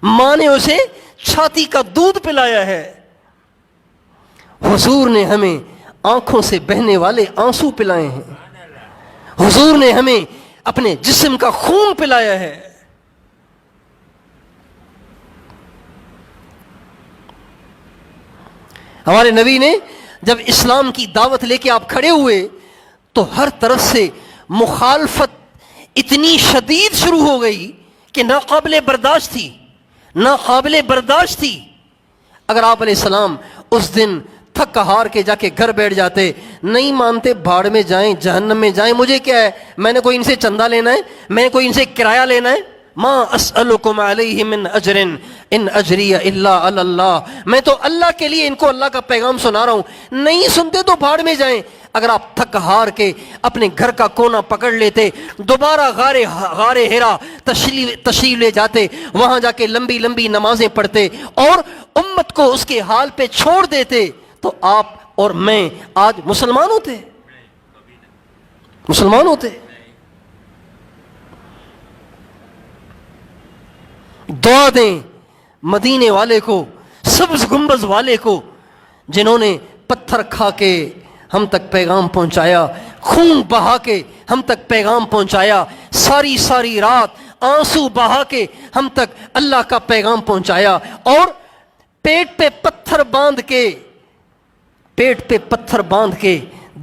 ماں نے اسے چھاتی کا دودھ پلایا ہے۔ حضور نے ہمیں آنکھوں سے بہنے والے آنسو پلائے ہیں، حضور نے ہمیں اپنے جسم کا خون پلایا ہے۔ ہمارے نبی نے جب اسلام کی دعوت لے کے آپ کھڑے ہوئے تو ہر طرف سے مخالفت اتنی شدید شروع ہو گئی کہ ناقابل برداشت تھی، ناقابل برداشت تھی۔ اگر آپ علیہ السلام اس دن تھک ہار کے جا کے گھر بیٹھ جاتے، نہیں مانتے بھاڑ میں جائیں، جہنم میں جائیں، مجھے کیا ہے، میں نے کوئی ان سے چندہ لینا ہے، میں نے کوئی ان سے کرایہ لینا ہے، ما اسألکم علیہ من اجر ان اجری الا علی اللہ، میں تو اللہ کے لیے ان کو اللہ کا پیغام سنا رہا ہوں، نہیں سنتے تو بھاڑ میں جائیں۔ اگر آپ تھک ہار کے اپنے گھر کا کونا پکڑ لیتے، دوبارہ غار ہرا تشریف لے جاتے، وہاں جا کے لمبی لمبی نمازیں پڑھتے اور امت کو اس کے حال پہ چھوڑ دیتے تو آپ اور میں آج مسلمان ہوتے، مسلمان ہوتے۔ دعا دیں مدینے والے کو، سبز گنبد والے کو، جنہوں نے پتھر کھا کے ہم تک پیغام پہنچایا، خون بہا کے ہم تک پیغام پہنچایا، ساری ساری رات آنسو بہا کے ہم تک اللہ کا پیغام پہنچایا، اور پیٹ پہ پتھر باندھ کے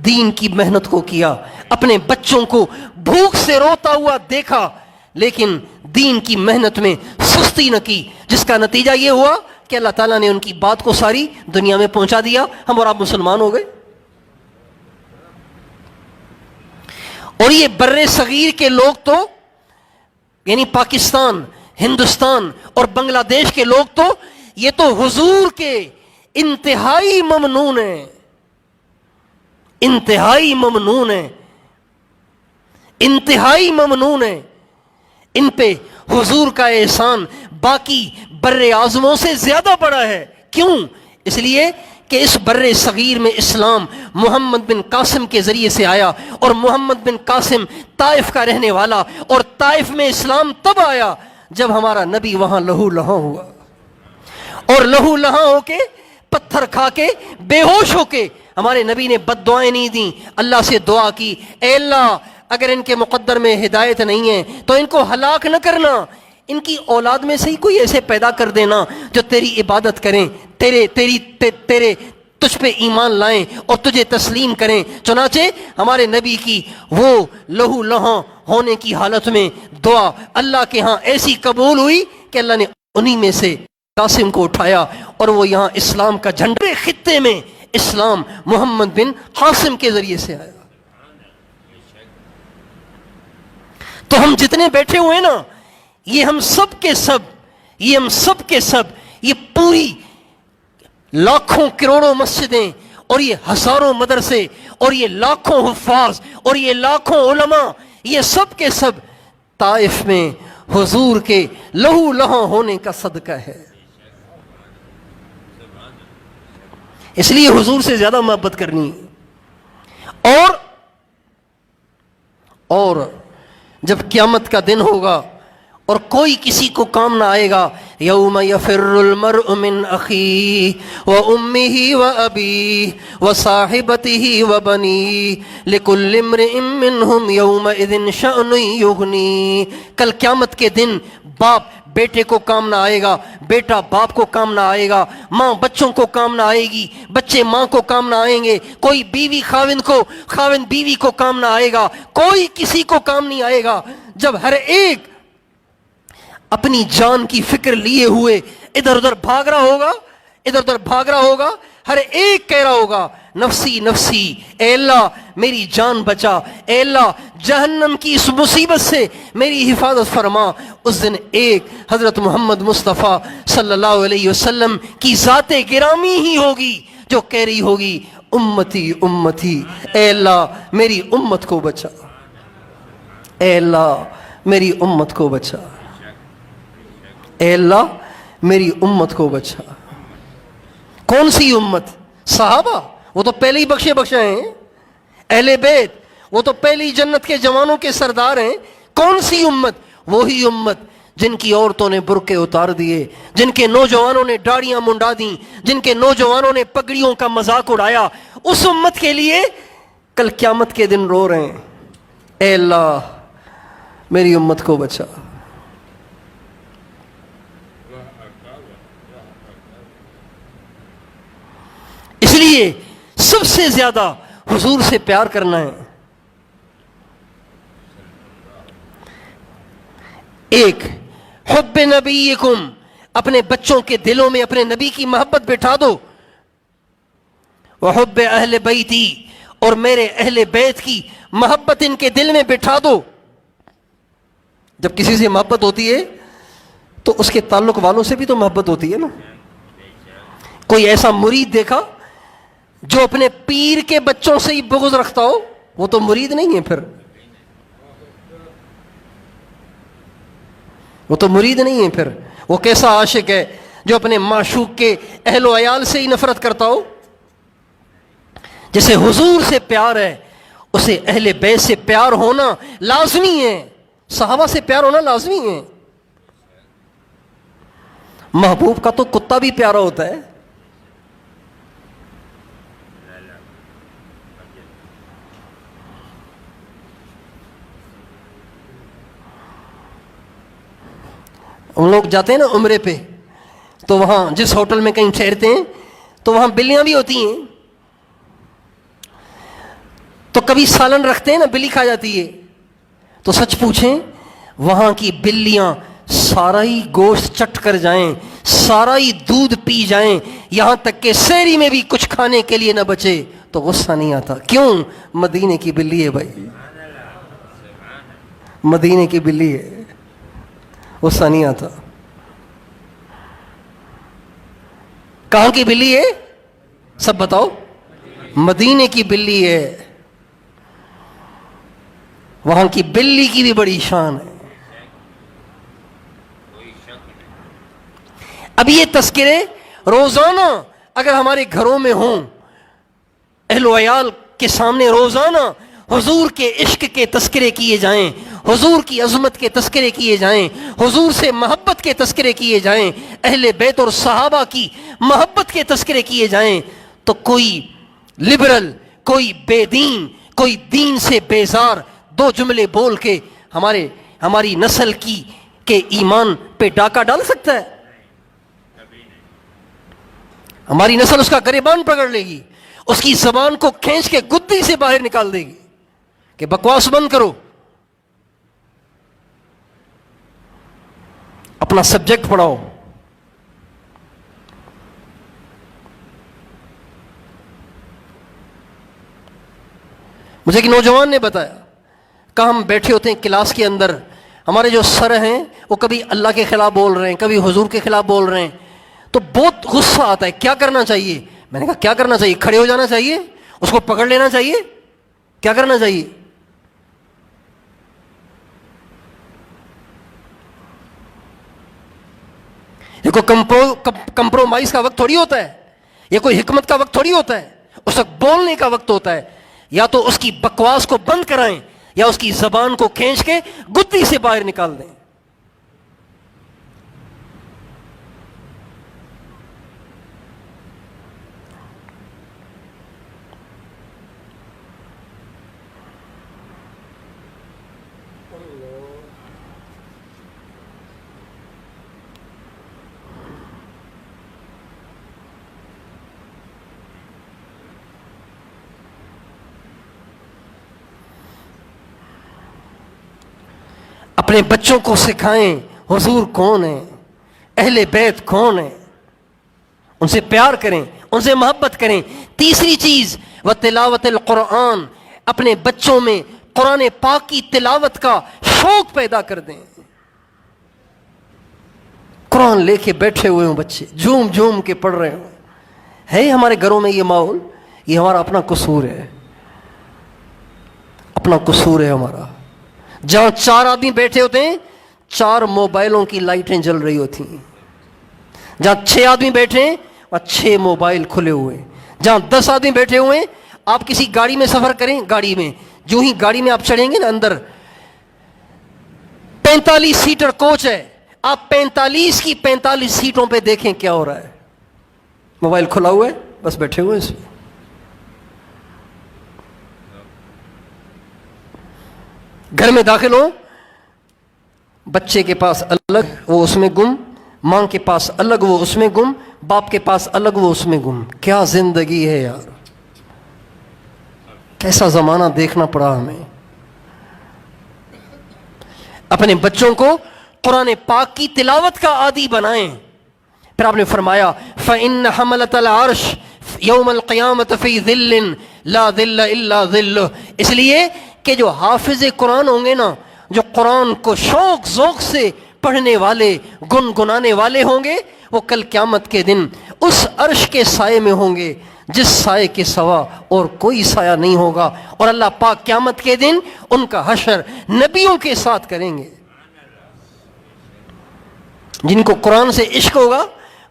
دین کی محنت کو کیا، اپنے بچوں کو بھوک سے روتا ہوا دیکھا لیکن دین کی محنت میں سستی نہ کی، جس کا نتیجہ یہ ہوا کہ اللہ تعالیٰ نے ان کی بات کو ساری دنیا میں پہنچا دیا، ہم اور آپ مسلمان ہو گئے۔ اور یہ بر صغیر کے لوگ تو یعنی پاکستان، ہندوستان اور بنگلہ دیش کے لوگ تو یہ تو حضور کے انتہائی ممنون ہیں، انتہائی ممنون ہیں، انتہائی ممنون ہیں۔ ان پہ حضور کا احسان باقی بر اعظموں سے زیادہ بڑا ہے۔ کیوں؟ اس لیے کہ اس بر صغیر میں اسلام محمد بن قاسم کے ذریعے سے آیا، اور محمد بن قاسم طائف کا رہنے والا، اور طائف میں اسلام تب آیا جب ہمارا نبی وہاں لہو لہاں ہوا، اور لہو لہاں ہو کے پتھر کھا کے بے ہوش ہو کے ہمارے نبی نے بد دعائیں نہیں دیں، اللہ سے دعا کی، اے اللہ اگر ان کے مقدر میں ہدایت نہیں ہے تو ان کو ہلاک نہ کرنا، ان کی اولاد میں سے ہی کوئی ایسے پیدا کر دینا جو تیری عبادت کریں، تجھ پہ ایمان لائیں اور تجھے تسلیم کریں۔ چنانچہ ہمارے نبی کی وہ لہو لہاں ہونے کی حالت میں دعا اللہ کے ہاں ایسی قبول ہوئی کہ اللہ نے انہی میں سے قاسم کو اٹھایا اور وہ یہاں اسلام کا جھنڈے خطے میں اسلام محمد بن قاسم کے ذریعے سے آیا۔ تو ہم جتنے بیٹھے ہوئے نا، یہ ہم سب کے سب یہ پوری لاکھوں کروڑوں مسجدیں اور یہ ہزاروں مدرسے اور یہ لاکھوں حفاظ اور یہ لاکھوں علماء، یہ سب کے سب طائف میں حضور کے لہو لہاں ہونے کا صدقہ ہے۔ اس لیے حضور سے زیادہ محبت کرنی ہے۔ اور جب قیامت کا دن ہوگا اور کوئی کسی کو کام نہ آئے گا، یوم یفر المرء من اخیہ وامہ وابیہ وصاحبتہ وبنیہ لکل امرئ منہم یومئذ شأن یغنیہ۔ کل قیامت کے دن باپ بیٹے کو کام نہ آئے گا، بیٹا باپ کو کام نہ آئے گا، ماں بچوں کو کام نہ آئے گی، بچے ماں کو کام نہ آئیں گے، کوئی بیوی خاوند بیوی کو کام نہ آئے گا، کوئی کسی کو کام نہیں آئے گا۔ جب ہر ایک اپنی جان کی فکر لیے ہوئے ادھر ادھر بھاگ رہا ہوگا، ہر ایک کہہ رہا ہوگا نفسی نفسی، اے اللہ میری جان بچا، اے اللہ جہنم کی اس مصیبت سے میری حفاظت فرما۔ اس دن ایک حضرت محمد مصطفیٰ صلی اللہ علیہ وسلم کی ذات گرامی ہی ہوگی جو کہہ رہی ہوگی امتی امتی، اے اللہ میری امت کو بچا، اے اللہ میری امت کو بچا، اے اللہ میری امت کو بچا۔ کون سی امت؟ صحابہ، وہ تو پہلے ہی بخشے ہیں۔ اہل بیت، وہ تو پہلی جنت کے جوانوں کے سردار ہیں۔ کون سی امت؟ وہی امت جن کی عورتوں نے برقعے اتار دیے، جن کے نوجوانوں نے داڑیاں منڈا دیں، جن کے نوجوانوں نے پگڑیوں کا مذاق اڑایا۔ اس امت کے لیے کل قیامت کے دن رو رہے ہیں، اے اللہ میری امت کو بچا۔ اس لیے سب سے زیادہ حضور سے پیار کرنا ہے۔ ایک حب نبیکم، اپنے بچوں کے دلوں میں اپنے نبی کی محبت بٹھا دو۔ وحب اہل بیتی، اور میرے اہل بیت کی محبت ان کے دل میں بٹھا دو۔ جب کسی سے محبت ہوتی ہے تو اس کے تعلق والوں سے بھی تو محبت ہوتی ہے نا۔ کوئی ایسا مرید دیکھا جو اپنے پیر کے بچوں سے ہی بغض رکھتا ہو، وہ تو مرید نہیں ہے، پھر وہ تو مرید نہیں ہے۔ پھر وہ کیسا عاشق ہے جو اپنے معشوق کے اہل و عیال سے ہی نفرت کرتا ہو؟ جسے حضور سے پیار ہے اسے اہل بیت سے پیار ہونا لازمی ہے، صحابہ سے پیار ہونا لازمی ہے۔ محبوب کا تو کتا بھی پیارا ہوتا ہے۔ ہم لوگ جاتے ہیں نا عمرے پہ، تو وہاں جس ہوٹل میں کہیں ٹھہرتے ہیں تو وہاں بلیاں بھی ہوتی ہیں، تو کبھی سالن رکھتے ہیں نا، بلی کھا جاتی ہے۔ تو سچ پوچھیں وہاں کی بلیاں سارا ہی گوشت چٹ کر جائیں، سارا ہی دودھ پی جائیں، یہاں تک کہ سحری میں بھی کچھ کھانے کے لیے نہ بچے تو غصہ نہیں آتا؟ کیوں؟ مدینے کی بلی ہے بھائی، مدینے کی بلی ہے، غصہ نہیں آتا۔ کہاں کی بلی ہے؟ سب بتاؤ۔ مدینے کی بلی ہے۔ وہاں کی بلی کی بھی بڑی شان ہے۔ اب یہ تذکرے روزانہ اگر ہمارے گھروں میں ہوں، اہل و عیال کے سامنے روزانہ حضور کے عشق کے تذکرے کیے جائیں، حضور کی عظمت کے تذکرے کیے جائیں، حضور سے محبت کے تذکرے کیے جائیں، اہل بیت اور صحابہ کی محبت کے تذکرے کیے جائیں، تو کوئی لبرل، کوئی بے دین، کوئی دین سے بیزار دو جملے بول کے ہماری نسل کے ایمان پہ ڈاکہ ڈال سکتا ہے؟ ہماری نسل اس کا گریبان پکڑ لے گی، اس کی زبان کو کھینچ کے گدی سے باہر نکال دے گی کہ بکواس بند کرو، اپنا سبجیکٹ پڑھاؤ۔ مجھے ایک نوجوان نے بتایا، کہاں ہم بیٹھے ہوتے ہیں کلاس کے اندر، ہمارے جو سر ہیں وہ کبھی اللہ کے خلاف بول رہے ہیں، کبھی حضور کے خلاف بول رہے ہیں، تو بہت غصہ آتا ہے، کیا کرنا چاہیے؟ میں نے کہا کیا کرنا چاہیے؟ کھڑے ہو جانا چاہیے، اس کو پکڑ لینا چاہیے، کیا کرنا چاہیے؟ یہ کوئی کمپرومائز کا وقت تھوڑی ہوتا ہے، یہ کوئی حکمت کا وقت تھوڑی ہوتا ہے، اس وقت بولنے کا وقت ہوتا ہے۔ یا تو اس کی بکواس کو بند کرائیں یا اس کی زبان کو کھینچ کے گدی سے باہر نکال دیں۔ اپنے بچوں کو سکھائیں حضور کون ہے، اہل بیت کون ہے، ان سے پیار کریں، ان سے محبت کریں۔ تیسری چیز وتلاوت القرآن، اپنے بچوں میں قرآن پاک کی تلاوت کا شوق پیدا کر دیں۔ قرآن لے کے بیٹھے ہوئے ہوں بچے، جھوم جھوم کے پڑھ رہے ہوں۔ ہے ہمارے گھروں میں یہ ماحول؟ یہ ہمارا اپنا قصور ہے، اپنا قصور ہے ہمارا۔ جہاں 4 آدمی بیٹھے ہوتے ہیں 4 موبائلوں کی لائٹیں جل رہی ہوتی ہیں، جہاں 6 آدمی بیٹھے ہیں وہاں 6 موبائل کھلے ہوئے ہیں، جہاں 10 آدمی بیٹھے ہوئے ہیں، آپ کسی گاڑی میں سفر کریں، گاڑی میں جو ہی گاڑی میں آپ چڑھیں گے نا، اندر 45 سیٹر کوچ ہے، آپ 45 کی 45 سیٹوں پہ دیکھیں کیا ہو رہا ہے، موبائل کھلا ہوا ہے، بس بیٹھے ہوئے اس میں۔ گھر میں داخل ہو، بچے کے پاس الگ وہ اس میں گم، ماں کے پاس الگ وہ اس میں گم، باپ کے پاس الگ وہ اس میں گم۔ کیا زندگی ہے یار، کیسا زمانہ دیکھنا پڑا ہمیں۔ اپنے بچوں کو قرآن پاک کی تلاوت کا عادی بنائیں۔ پھر آپ نے فرمایا فَإِنَّ حَمَلَةَ الْعَرْشِ يَوْمَ الْقِيَامَةِ فِي ظِلٍّ لَا ظِلَّ إِلَّا ظِلُّهُ، اس لیے کہ جو حافظ قرآن ہوں گے نا، جو قرآن کو شوق ذوق سے پڑھنے والے، گنگنانے والے ہوں گے، وہ کل قیامت کے دن اس عرش کے سائے میں ہوں گے جس سائے کے سوا اور کوئی سایہ نہیں ہوگا، اور اللہ پاک قیامت کے دن ان کا حشر نبیوں کے ساتھ کریں گے۔ جن کو قرآن سے عشق ہوگا،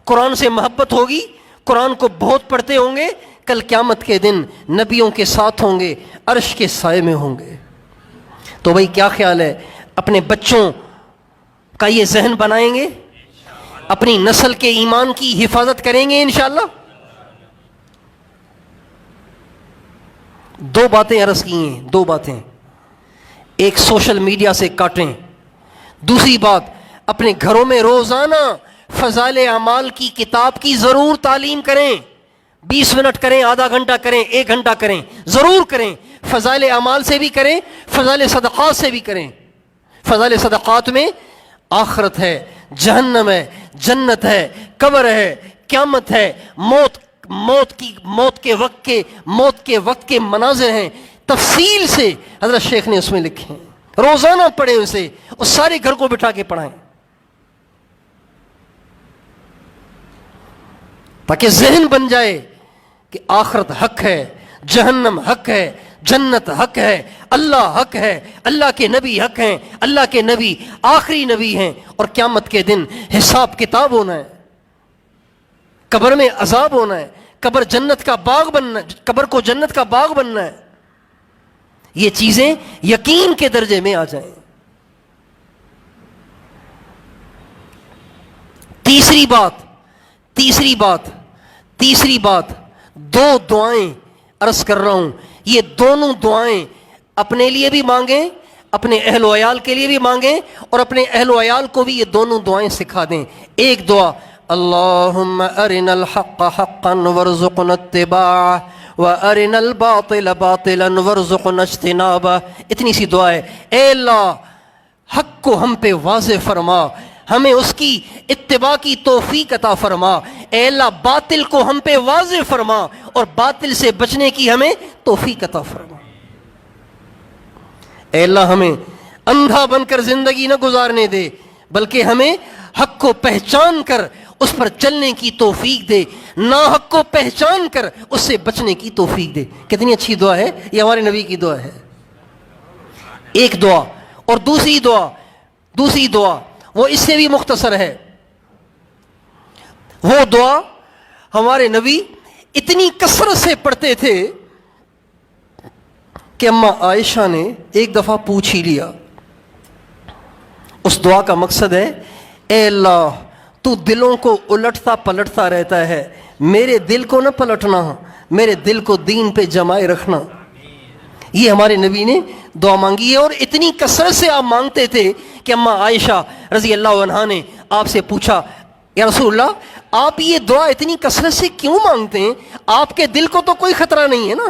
قرآن سے محبت ہوگی، قرآن کو بہت پڑھتے ہوں گے، کل قیامت کے دن نبیوں کے ساتھ ہوں گے، عرش کے سائے میں ہوں گے۔ تو بھائی کیا خیال ہے، اپنے بچوں کا یہ ذہن بنائیں گے، اپنی نسل کے ایمان کی حفاظت کریں گے انشاءاللہ؟ 2 باتیں عرض کی ہیں، 2 باتیں، ایک سوشل میڈیا سے کاٹیں، دوسری بات اپنے گھروں میں روزانہ فضائل اعمال کی کتاب کی ضرور تعلیم کریں۔ 20 منٹ کریں، آدھا گھنٹہ کریں، 1 گھنٹہ کریں، ضرور کریں۔ فضائل اعمال سے بھی کریں، فضائل صدقات سے بھی کریں۔ فضائل صدقات میں آخرت ہے، جہنم ہے، جنت ہے، قبر ہے، قیامت ہے، موت کے وقت کے مناظر ہیں، تفصیل سے حضرت شیخ نے اس میں لکھے ہیں۔ روزانہ پڑھیں اسے، اور سارے گھر کو بٹھا کے پڑھائیں، تاکہ ذہن بن جائے کہ آخرت حق ہے، جہنم حق ہے، جنت حق ہے، اللہ حق ہے، اللہ کے نبی حق ہیں، اللہ کے نبی آخری نبی ہیں، اور قیامت کے دن حساب کتاب ہونا ہے، قبر میں عذاب ہونا ہے، قبر جنت کا باغ بننا ہے، قبر کو جنت کا باغ بننا ہے۔ یہ چیزیں یقین کے درجے میں آ جائیں۔ تیسری بات 2 دعائیں عرض کر رہا ہوں، یہ دونوں دعائیں اپنے لیے بھی مانگیں، اپنے اہل و عیال کے لیے بھی مانگیں، اور اپنے اہل و عیال کو بھی یہ دونوں دعائیں سکھا دیں۔ ایک دعا اللہم ارنا الحق حقا وارزقنا اتباعہ وارنا الباطل باطلا وارزقنا اجتنابہ. اتنی سی دعا ہے، اے اللہ حق کو ہم پہ واضح فرما، ہمیں اس کی اتباع کی توفیق عطا فرما. اے اللہ باطل کو ہم پہ واضح فرما اور باطل سے بچنے کی ہمیں توفیق عطا فرما. اے اللہ ہمیں اندھا بن کر زندگی نہ گزارنے دے، بلکہ ہمیں حق کو پہچان کر اس پر چلنے کی توفیق دے، نا حق کو پہچان کر اس سے بچنے کی توفیق دے. کتنی اچھی دعا ہے، یہ ہمارے نبی کی دعا ہے. ایک دعا. اور دوسری دعا وہ اس سے بھی مختصر ہے. وہ دعا ہمارے نبی اتنی کثرت سے پڑھتے تھے کہ اماں عائشہ نے ایک دفعہ پوچھ ہی لیا. اس دعا کا مقصد ہے، اے اللہ تو دلوں کو الٹتا پلٹتا رہتا ہے، میرے دل کو نہ پلٹنا، میرے دل کو دین پہ جمائے رکھنا. یہ ہمارے نبی نے دعا مانگی ہے، اور اتنی کثرت سے آپ مانگتے تھے کہ اماں عائشہ رضی اللہ عنہا نے آپ سے پوچھا، یا رسول اللہ آپ یہ دعا اتنی کثرت سے کیوں مانگتے ہیں؟ آپ کے دل کو تو کوئی خطرہ نہیں ہے نا،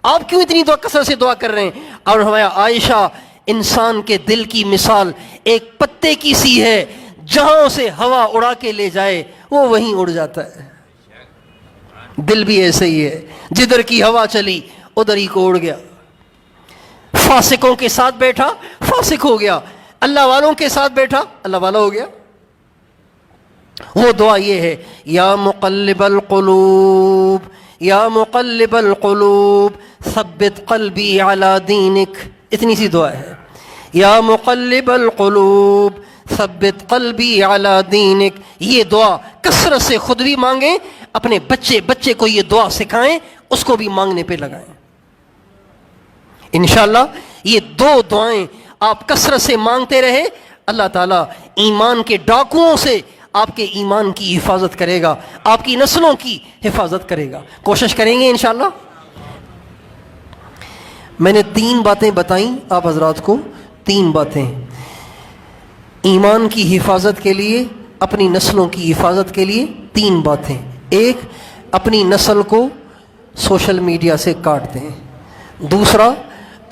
آپ کیوں اتنی دعا کثرت سے دعا کر رہے ہیں؟ اور ہمارا عائشہ، انسان کے دل کی مثال ایک پتے کی سی ہے، جہاں اسے ہوا اڑا کے لے جائے وہ وہیں اڑ جاتا ہے. دل بھی ایسے ہی ہے، جدھر کی ہوا چلی ادھر ہی کو اڑ گیا. فاسقوں کے ساتھ بیٹھا فاسق ہو گیا، اللہ والوں کے ساتھ بیٹھا اللہ والا ہو گیا. وہ دعا یہ ہے، یا مقلب القلوب یا مقلب القلوب ثبت قلبی علی دینک. اتنی سی دعا ہے، یا مقلب القلوب ثبت قلبی علی دینک. یہ دعا کثرت سے خود بھی مانگیں، اپنے بچے کو یہ دعا سکھائیں، اس کو بھی مانگنے پہ لگائیں. انشاءاللہ یہ دو دعائیں آپ کثرت سے مانگتے رہے، اللہ تعالیٰ ایمان کے ڈاکوؤں سے آپ کے ایمان کی حفاظت کرے گا، آپ کی نسلوں کی حفاظت کرے گا. کوشش کریں گے انشاءاللہ. میں نے 3 باتیں بتائیں آپ حضرات کو، 3 باتیں ایمان کی حفاظت کے لیے، اپنی نسلوں کی حفاظت کے لیے. 3 باتیں. ایک، اپنی نسل کو سوشل میڈیا سے کاٹ دیں. دوسرا،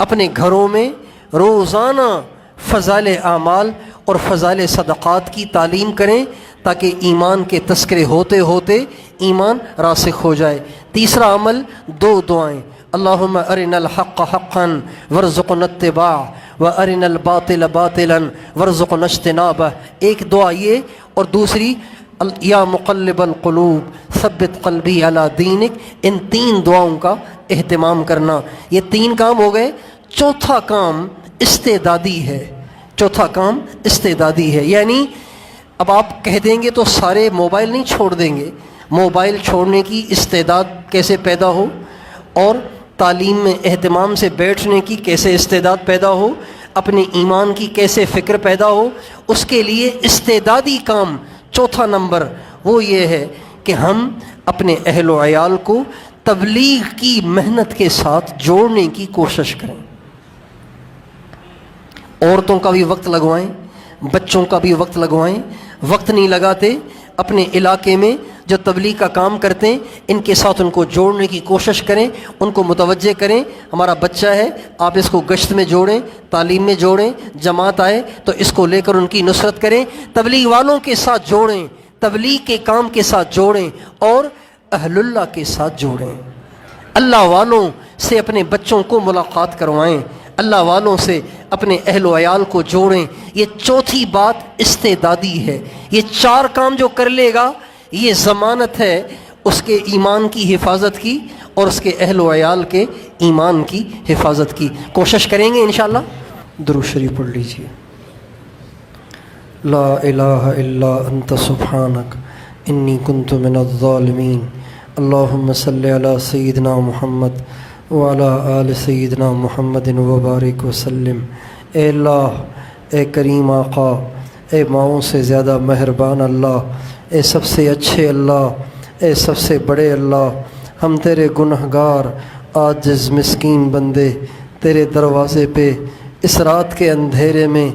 اپنے گھروں میں روزانہ فضائل اعمال اور فضائل صدقات کی تعلیم کریں تاکہ ایمان کے تذکرے ہوتے ہوتے ایمان راسخ ہو جائے. تیسرا عمل 2 دعائیں، اللہم ارنا الحق حقا وارزقنا اتباعہ وارنا الباطل باطلا وارزقنا اجتنابہ. ایک دعا یہ، اور دوسری یا مقلب القلوب ثبت قلبی علی دینک. ان 3 دعاؤں کا اہتمام کرنا. یہ 3 کام ہو گئے. چوتھا کام استعدادی ہے. چوتھا کام استعدادی ہے، یعنی اب آپ کہہ دیں گے تو سارے موبائل نہیں چھوڑ دیں گے. موبائل چھوڑنے کی استعداد کیسے پیدا ہو، اور تعلیم میں اہتمام سے بیٹھنے کی کیسے استعداد پیدا ہو، اپنے ایمان کی کیسے فکر پیدا ہو، اس کے لیے استعدادی کام چوتھا نمبر وہ یہ ہے کہ ہم اپنے اہل و عیال کو تبلیغ کی محنت کے ساتھ جوڑنے کی کوشش کریں. عورتوں کا بھی وقت لگوائیں، بچوں کا بھی وقت لگوائیں. وقت نہیں لگاتے، اپنے علاقے میں جو تبلیغ کا کام کرتے ہیں ان کے ساتھ ان کو جوڑنے کی کوشش کریں، ان کو متوجہ کریں. ہمارا بچہ ہے، آپ اس کو گشت میں جوڑیں، تعلیم میں جوڑیں، جماعت آئے تو اس کو لے کر ان کی نصرت کریں. تبلیغ والوں کے ساتھ جوڑیں، تبلیغ کے کام کے ساتھ جوڑیں، اور اہل اللہ کے ساتھ جوڑیں. اللہ والوں سے اپنے بچوں کو ملاقات کروائیں، اللہ والوں سے اپنے اہل و عیال کو جوڑیں. یہ چوتھی بات استعدادی ہے. یہ 4 کام جو کر لے گا یہ ضمانت ہے اس کے ایمان کی حفاظت کی اور اس کے اہل و عیال کے ایمان کی حفاظت کی. کوشش کریں گے انشاءاللہ. درود شریف پڑھ لیجیے. لا الہ الا انت سبحانک انی کنت من الظالمین. اللہم صلی علی سیدنا محمد وعلی آل سیدنا محمد وبارک وسلم. اے اللہ، اے کریم آقا، اے ماؤں سے زیادہ مہربان اللہ، اے سب سے اچھے اللہ، اے سب سے بڑے اللہ، ہم تیرے گنہگار عاجز مسکین بندے تیرے دروازے پہ اس رات کے اندھیرے میں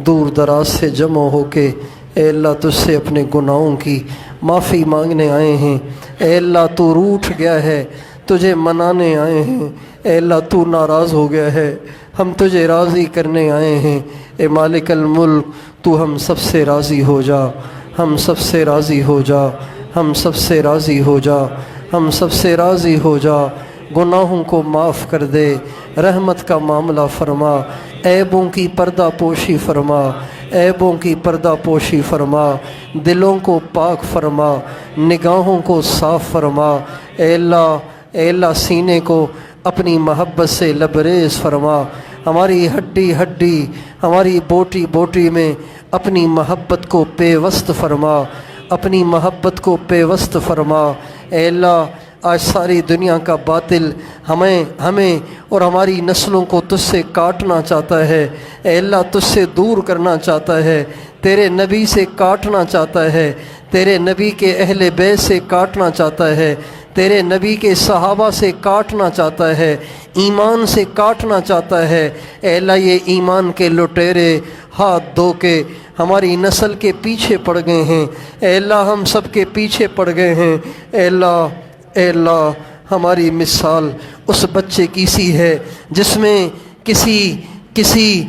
دور دراز سے جمع ہو کے اے اللہ تجھ سے اپنے گناہوں کی معافی مانگنے آئے ہیں۔ اے اللہ تو روٹھ گیا ہے، تجھے منانے آئے ہیں۔ اے اللہ تو ناراض ہو گیا ہے، ہم تجھے راضی کرنے آئے ہیں۔ اے مالک الملک تو ہم سب سے راضی ہو جا، ہم سب سے راضی ہو جا، ہم سب سے راضی ہو جا، ہم سب سے راضی ہو جا۔ گناہوں کو معاف کر دے، رحمت کا معاملہ فرما، عیبوں کی پردہ پوشی فرما، عیبوں کی پردہ پوشی فرما، دلوں کو پاک فرما، نگاہوں کو صاف فرما۔ اے اللہ سینے کو اپنی محبت سے لبریز فرما، ہماری ہڈی ہڈی، ہماری بوٹی بوٹی میں اپنی محبت کو پیوست فرما، اپنی محبت کو پیوست فرما۔ اے اللہ آج ساری دنیا کا باطل ہمیں اور ہماری نسلوں کو تجھ سے کاٹنا چاہتا ہے۔ اے اللہ تجھ سے دور کرنا چاہتا ہے، تیرے نبی سے کاٹنا چاہتا ہے، تیرے نبی کے اہل بیت سے کاٹنا چاہتا ہے، تیرے نبی کے صحابہ سے کاٹنا چاہتا ہے، ایمان سے کاٹنا چاہتا ہے۔ اے اللہ یہ ایمان کے لٹیرے ہاتھ دھو کے ہماری نسل کے پیچھے پڑ گئے ہیں۔ اے اللہ ہم سب کے پیچھے پڑ گئے ہیں۔ اے اللہ ہماری مثال اس بچے کی سی ہے جس میں کسی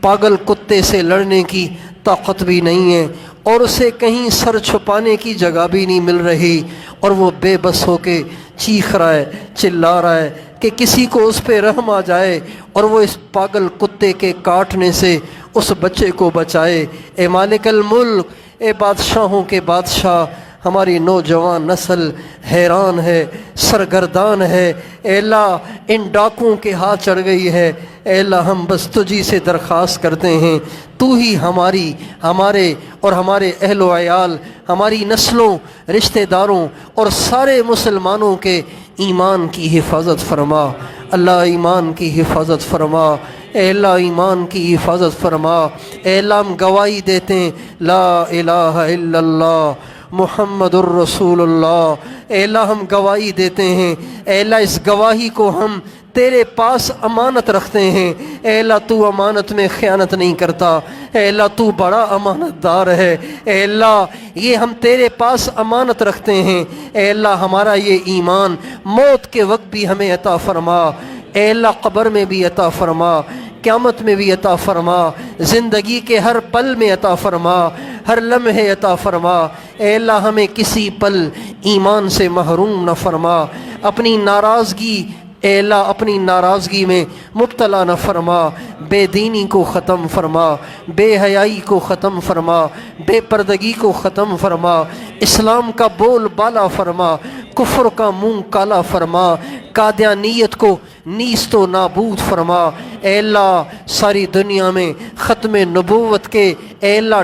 پاگل کتے سے لڑنے کی طاقت بھی نہیں ہے، اور اسے کہیں سر چھپانے کی جگہ بھی نہیں مل رہی، اور وہ بے بس ہو کے چیخ رہا ہے، چلا رہا ہے کہ کسی کو اس پہ رحم آ جائے اور وہ اس پاگل کتے کے کاٹنے سے اس بچے کو بچائے۔ اے مالک الملک، اے بادشاہوں کے بادشاہ، ہماری نوجوان نسل حیران ہے، سرگردان ہے۔ اے اللہ ان ڈاکوؤں کے ہاتھ چڑھ گئی ہے۔ اے اللہ ہم بس تجھی سے درخواست کرتے ہیں، تو ہی ہمارے اور ہمارے اہل و عیال، ہماری نسلوں، رشتہ داروں اور سارے مسلمانوں کے ایمان کی حفاظت فرما۔ اللہ ایمان کی حفاظت فرما۔ اے اللہ ایمان کی حفاظت فرما۔ اے اللہ ہم گواہی دیتے ہیں لا الہ الا اللہ محمد الرسول اللہ۔ اے اللہ ہم گواہی دیتے ہیں، اے اللہ اس گواہی کو ہم تیرے پاس امانت رکھتے ہیں۔ اے اللہ تو امانت میں خیانت نہیں کرتا، اے اللہ تو بڑا امانت دار ہے۔ اے اللہ یہ ہم تیرے پاس امانت رکھتے ہیں، اے اللہ ہمارا یہ ایمان موت کے وقت بھی ہمیں عطا فرما۔ اے اللہ قبر میں بھی عطا فرما، قیامت میں بھی عطا فرما، زندگی کے ہر پل میں عطا فرما، ہر لمحے عطا فرما۔ اے اللہ ہمیں کسی پل ایمان سے محروم نہ فرما، اپنی ناراضگی اے اللہ اپنی ناراضگی میں مبتلا نہ فرما، بے دینی کو ختم فرما، بے حیائی کو ختم فرما، بے پردگی کو ختم فرما، اسلام کا بول بالا فرما، کفر کا منہ کالا فرما، قادیانیت کو نیست و نابود فرما۔ اے اللہ ساری دنیا میں ختم نبوت کے اے اللہ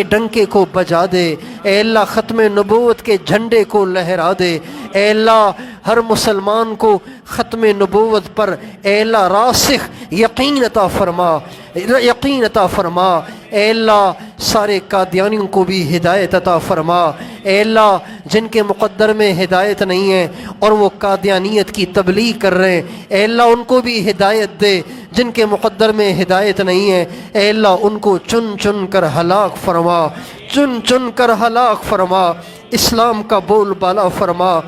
ڈنکے کو بجا دے، اے اللہ ختم نبوت کے جھنڈے کو لہرا دے۔ اے اللہ ہر مسلمان کو ختم نبوت پر اے اللہ راسخ یقین عطا فرما، یقین عطا فرما۔ اے اللہ سارے قادیانیوں کو بھی ہدایت عطا فرما۔ اے اللہ جن کے مقدر میں ہدایت نہیں ہے اور وہ قادیانیت کی تبلیغ کر رہے ہیں، اے اللہ ان کو بھی ہدایت دے۔ جن کے مقدر میں ہدایت نہیں ہے اے اللہ ان کو چن چن کر ہلاک فرما، چن چن کر ہلاک فرما، اسلام کا بول بالا فرما،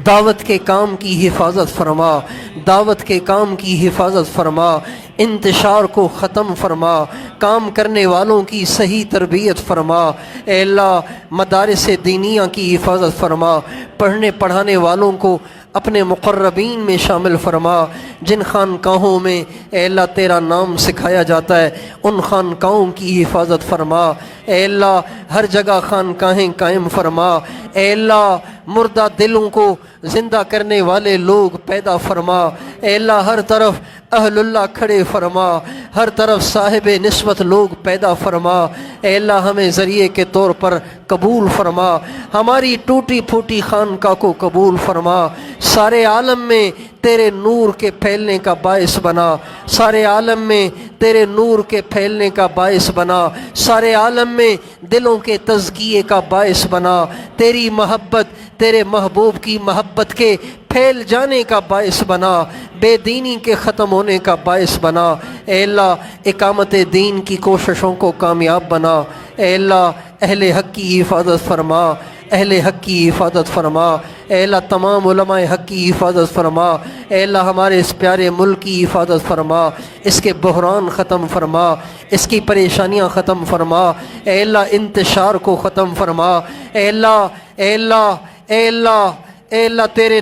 دعوت کے کام کی حفاظت فرما، دعوت کے کام کی حفاظت فرما، انتشار کو ختم فرما، کام کرنے والوں کی صحیح تربیت فرما۔ اے اللہ مدارس دینیہ کی حفاظت فرما، پڑھنے پڑھانے والوں کو اپنے مقربین میں شامل فرما۔ جن خانقاہوں میں اے اللہ تیرا نام سکھایا جاتا ہے ان خانقاہوں کی حفاظت فرما۔ اے اللہ ہر جگہ خانقاہیں قائم فرما۔ اے اللہ مردہ دلوں کو زندہ کرنے والے لوگ پیدا فرما۔ اے اللہ ہر طرف اہل اللہ کھڑے فرما، ہر طرف صاحب نسبت لوگ پیدا فرما۔ اے اللہ ہمیں ذریعے کے طور پر قبول فرما، ہماری ٹوٹی پھوٹی خانقاہ کو قبول فرما۔ سارے عالم میں تیرے نور کے پھیلنے کا باعث بنا، سارے عالم میں تیرے نور کے پھیلنے کا باعث بنا، سارے عالم میں دلوں کے تزکیے کا باعث بنا، تیری محبت، تیرے محبوب کی محبت کے پھیل جانے کا باعث بنا، بے دینی کے ختم ہونے کا باعث بنا۔ اے اللہ اقامت دین کی کوششوں کو کامیاب بنا۔ اے اللہ اہل حق کی حفاظت فرما، اہل حق کی حفاظت فرما، اے اللہ تمام علماء حق کی حفاظت فرما، اے اللہ ہمارے اس پیارے ملک کی حفاظت فرما، اس کے بحران ختم فرما، اس کی پریشانیاں ختم فرما، اے اللہ انتشار کو ختم فرما، اے اللہ اے اللہ اے اللہ اے اللہ تیرے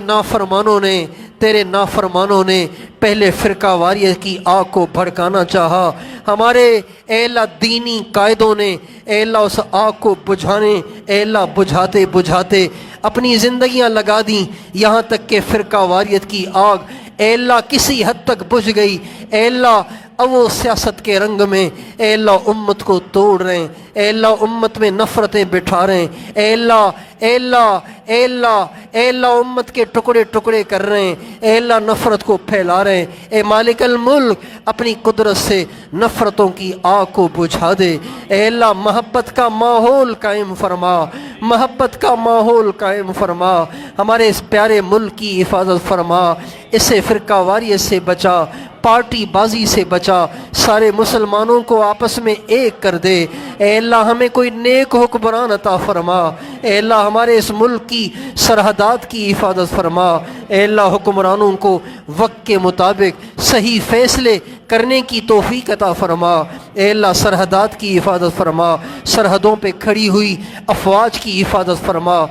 نافرمانوں نے پہلے فرقہ واریت کی آگ کو بھڑکانا چاہا، ہمارے اے اللہ دینی قائدوں نے اے اللہ اس آگ کو اے اللہ بجھاتے اپنی زندگیاں لگا دیں، یہاں تک کہ فرقہ واریت کی آگ اے اللہ کسی حد تک بجھ گئی، اے اللہ اب وہ سیاست کے رنگ میں اے اللہ امت کو توڑ رہے ہیں، اے اللہ امت میں نفرتیں بٹھا رہے ہیں، اے اللہ اے اللہ اے اللہ اے اللہ امت کے ٹکڑے کر رہے ہیں، اے اللہ نفرت کو پھیلا رہے ہیں، اے مالک الملک اپنی قدرت سے نفرتوں کی آگ کو بجھا دے، اے اللہ محبت کا ماحول قائم فرما، محبت کا ماحول قائم فرما، ہمارے اس پیارے ملک کی حفاظت فرما، اسے فرقہ واریت سے بچا، پارٹی بازی سے بچا، سارے مسلمانوں کو آپس میں ایک کر دے، اے اللہ ہمیں کوئی نیک حکمران عطا فرما، اے اللہ ہمارے اس ملک کی سرحدات کی حفاظت فرما، اے اللہ حکمرانوں کو وقت کے مطابق صحیح فیصلے کرنے کی توفیق عطا فرما، اے اللہ سرحدات کی حفاظت فرما، سرحدوں پہ کھڑی ہوئی افواج کی حفاظت فرما،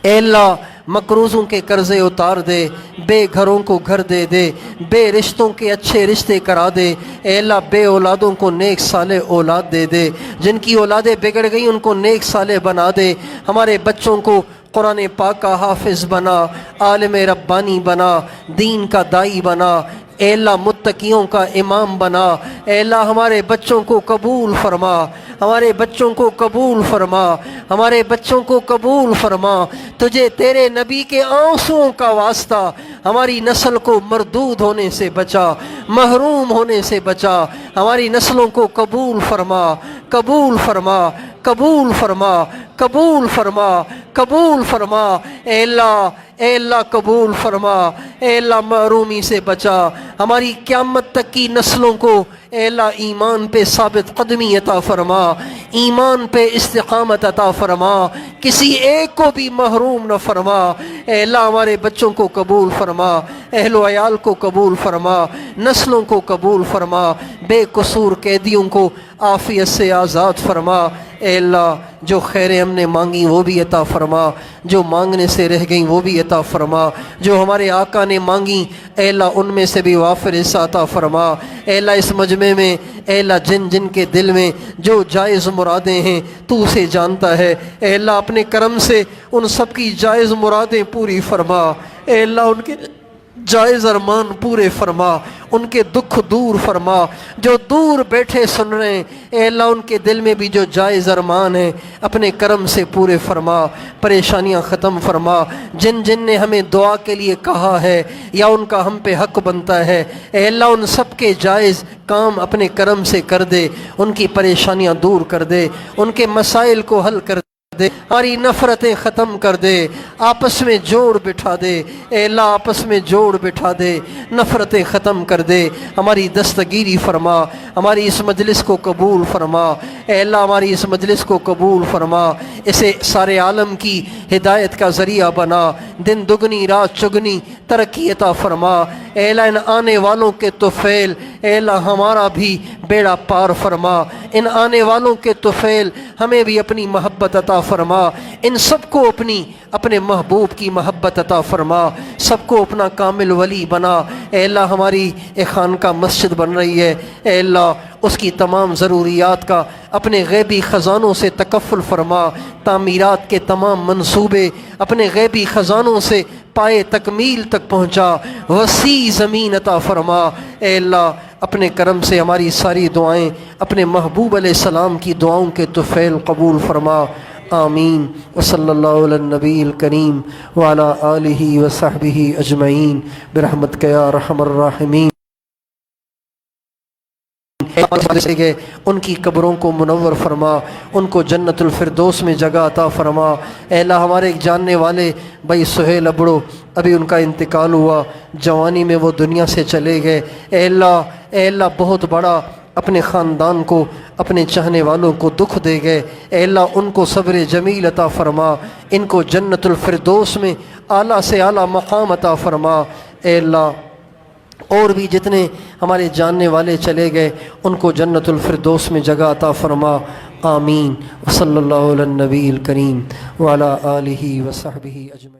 اے اللہ مقروضوں کے قرضے اتار دے، بے گھروں کو گھر دے دے، بے رشتوں کے اچھے رشتے کرا دے، اے اللہ بے اولادوں کو نیک صالح اولاد دے دے، جن کی اولادیں بگڑ گئیں ان کو نیک صالح بنا دے، ہمارے بچوں کو قرآن پاک کا حافظ بنا، عالم ربانی بنا، دین کا دائی بنا، اے اللہ متقیوں کا امام بنا، اے اللہ ہمارے بچوں کو قبول فرما، ہمارے بچوں کو قبول فرما، ہمارے بچوں کو قبول فرما، تجھے تیرے نبی کے آنسوؤں کا واسطہ ہماری نسل کو مردود ہونے سے بچا، محروم ہونے سے بچا، ہماری نسلوں کو قبول فرما، قبول فرما، قبول فرما، قبول فرما، قبول فرما، اے اللہ قبول فرما، اے اللہ محرومی سے بچا، ہماری قیامت تک کی نسلوں کو اے اللہ ایمان پہ ثابت قدمی عطا فرما، ایمان پہ استقامت عطا فرما، کسی ایک کو بھی محروم نہ فرما، اے اللہ ہمارے بچوں کو قبول فرما، اہل و عیال کو قبول فرما، نسلوں کو قبول فرما، بے قصور قیدیوں کو عافیت سے آزاد فرما، اے اللہ جو خیریں ہم نے مانگی وہ بھی عطا فرما، جو مانگنے سے رہ گئیں وہ بھی عطا فرما، جو ہمارے آقا نے مانگی اے اللہ ان میں سے بھی وافر حصہ عطا فرما، اے اللہ اس مجمع میں اے اللہ جن جن کے دل میں جو جائز مرادیں ہیں تو اسے جانتا ہے، اے اللہ اپنے کرم سے ان سب کی جائز مرادیں پوری فرما، اے اللہ ان کے جائز ارمان پورے فرما، ان کے دکھ دور فرما، جو دور بیٹھے سن رہے ہیں اے اللہ ان کے دل میں بھی جو جائز ارمان ہیں اپنے کرم سے پورے فرما، پریشانیاں ختم فرما، جن جن نے ہمیں دعا کے لیے کہا ہے یا ان کا ہم پہ حق بنتا ہے اے اللہ ان سب کے جائز کام اپنے کرم سے کر دے، ان کی پریشانیاں دور کر دے، ان کے مسائل کو حل کر دے، ہماری نفرتیں ختم کر دے، آپس میں جوڑ بٹھا دے، اے اللہ آپس میں جوڑ بٹھا دے، نفرتیں ختم کر دے، ہماری دستگیری فرما، ہماری اس مجلس کو قبول فرما، اے اللہ ہماری اس مجلس کو قبول فرما، اسے سارے عالم کی ہدایت کا ذریعہ بنا، دن دگنی رات چگنی ترقی عطا فرما، اے اللہ ان آنے والوں کے طفیل اے اللہ ہمارا بھی بیڑا پار فرما، ان آنے والوں کے طفیل ہمیں بھی اپنی محبت عطا فرما، ان سب کو اپنے محبوب کی محبت عطا فرما، سب کو اپنا کامل ولی بنا، اے اللہ ہماری ایک خانقاہ مسجد بن رہی ہے اے اللہ اس کی تمام ضروریات کا اپنے غیبی خزانوں سے تکفل فرما، تعمیرات کے تمام منصوبے اپنے غیبی خزانوں سے پائے تکمیل تک پہنچا، وسیع زمین عطا فرما، اے اللہ اپنے کرم سے ہماری ساری دعائیں اپنے محبوب علیہ السلام کی دعاؤں کے طفیل قبول فرما، آمین، وصلی اللہ علی النبی الکریم وعلی آلہ وصحبہ اجمعین برحمتک یا ارحم الراحمین۔ ان کی قبروں کو منور فرما، ان کو جنت الفردوس میں جگہ عطا فرما، اے اللہ ہمارے ایک جاننے والے بھائی سہیل ابڑو ابھی ان کا انتقال ہوا، جوانی میں وہ دنیا سے چلے گئے، اے اللہ بہت بڑا اپنے خاندان کو، اپنے چاہنے والوں کو دکھ دے گئے، اے اللہ ان کو صبر جمیل عطا فرما، ان کو جنت الفردوس میں اعلیٰ سے اعلیٰ مقام عطا فرما۔ اے اللہ اور بھی جتنے ہمارے جاننے والے چلے گئے ان کو جنت الفردوس میں جگہ عطا فرما، آمین۔ وصلی اللہ علی النبی الکریم وعلی آلہ وصحبہ اجمعین۔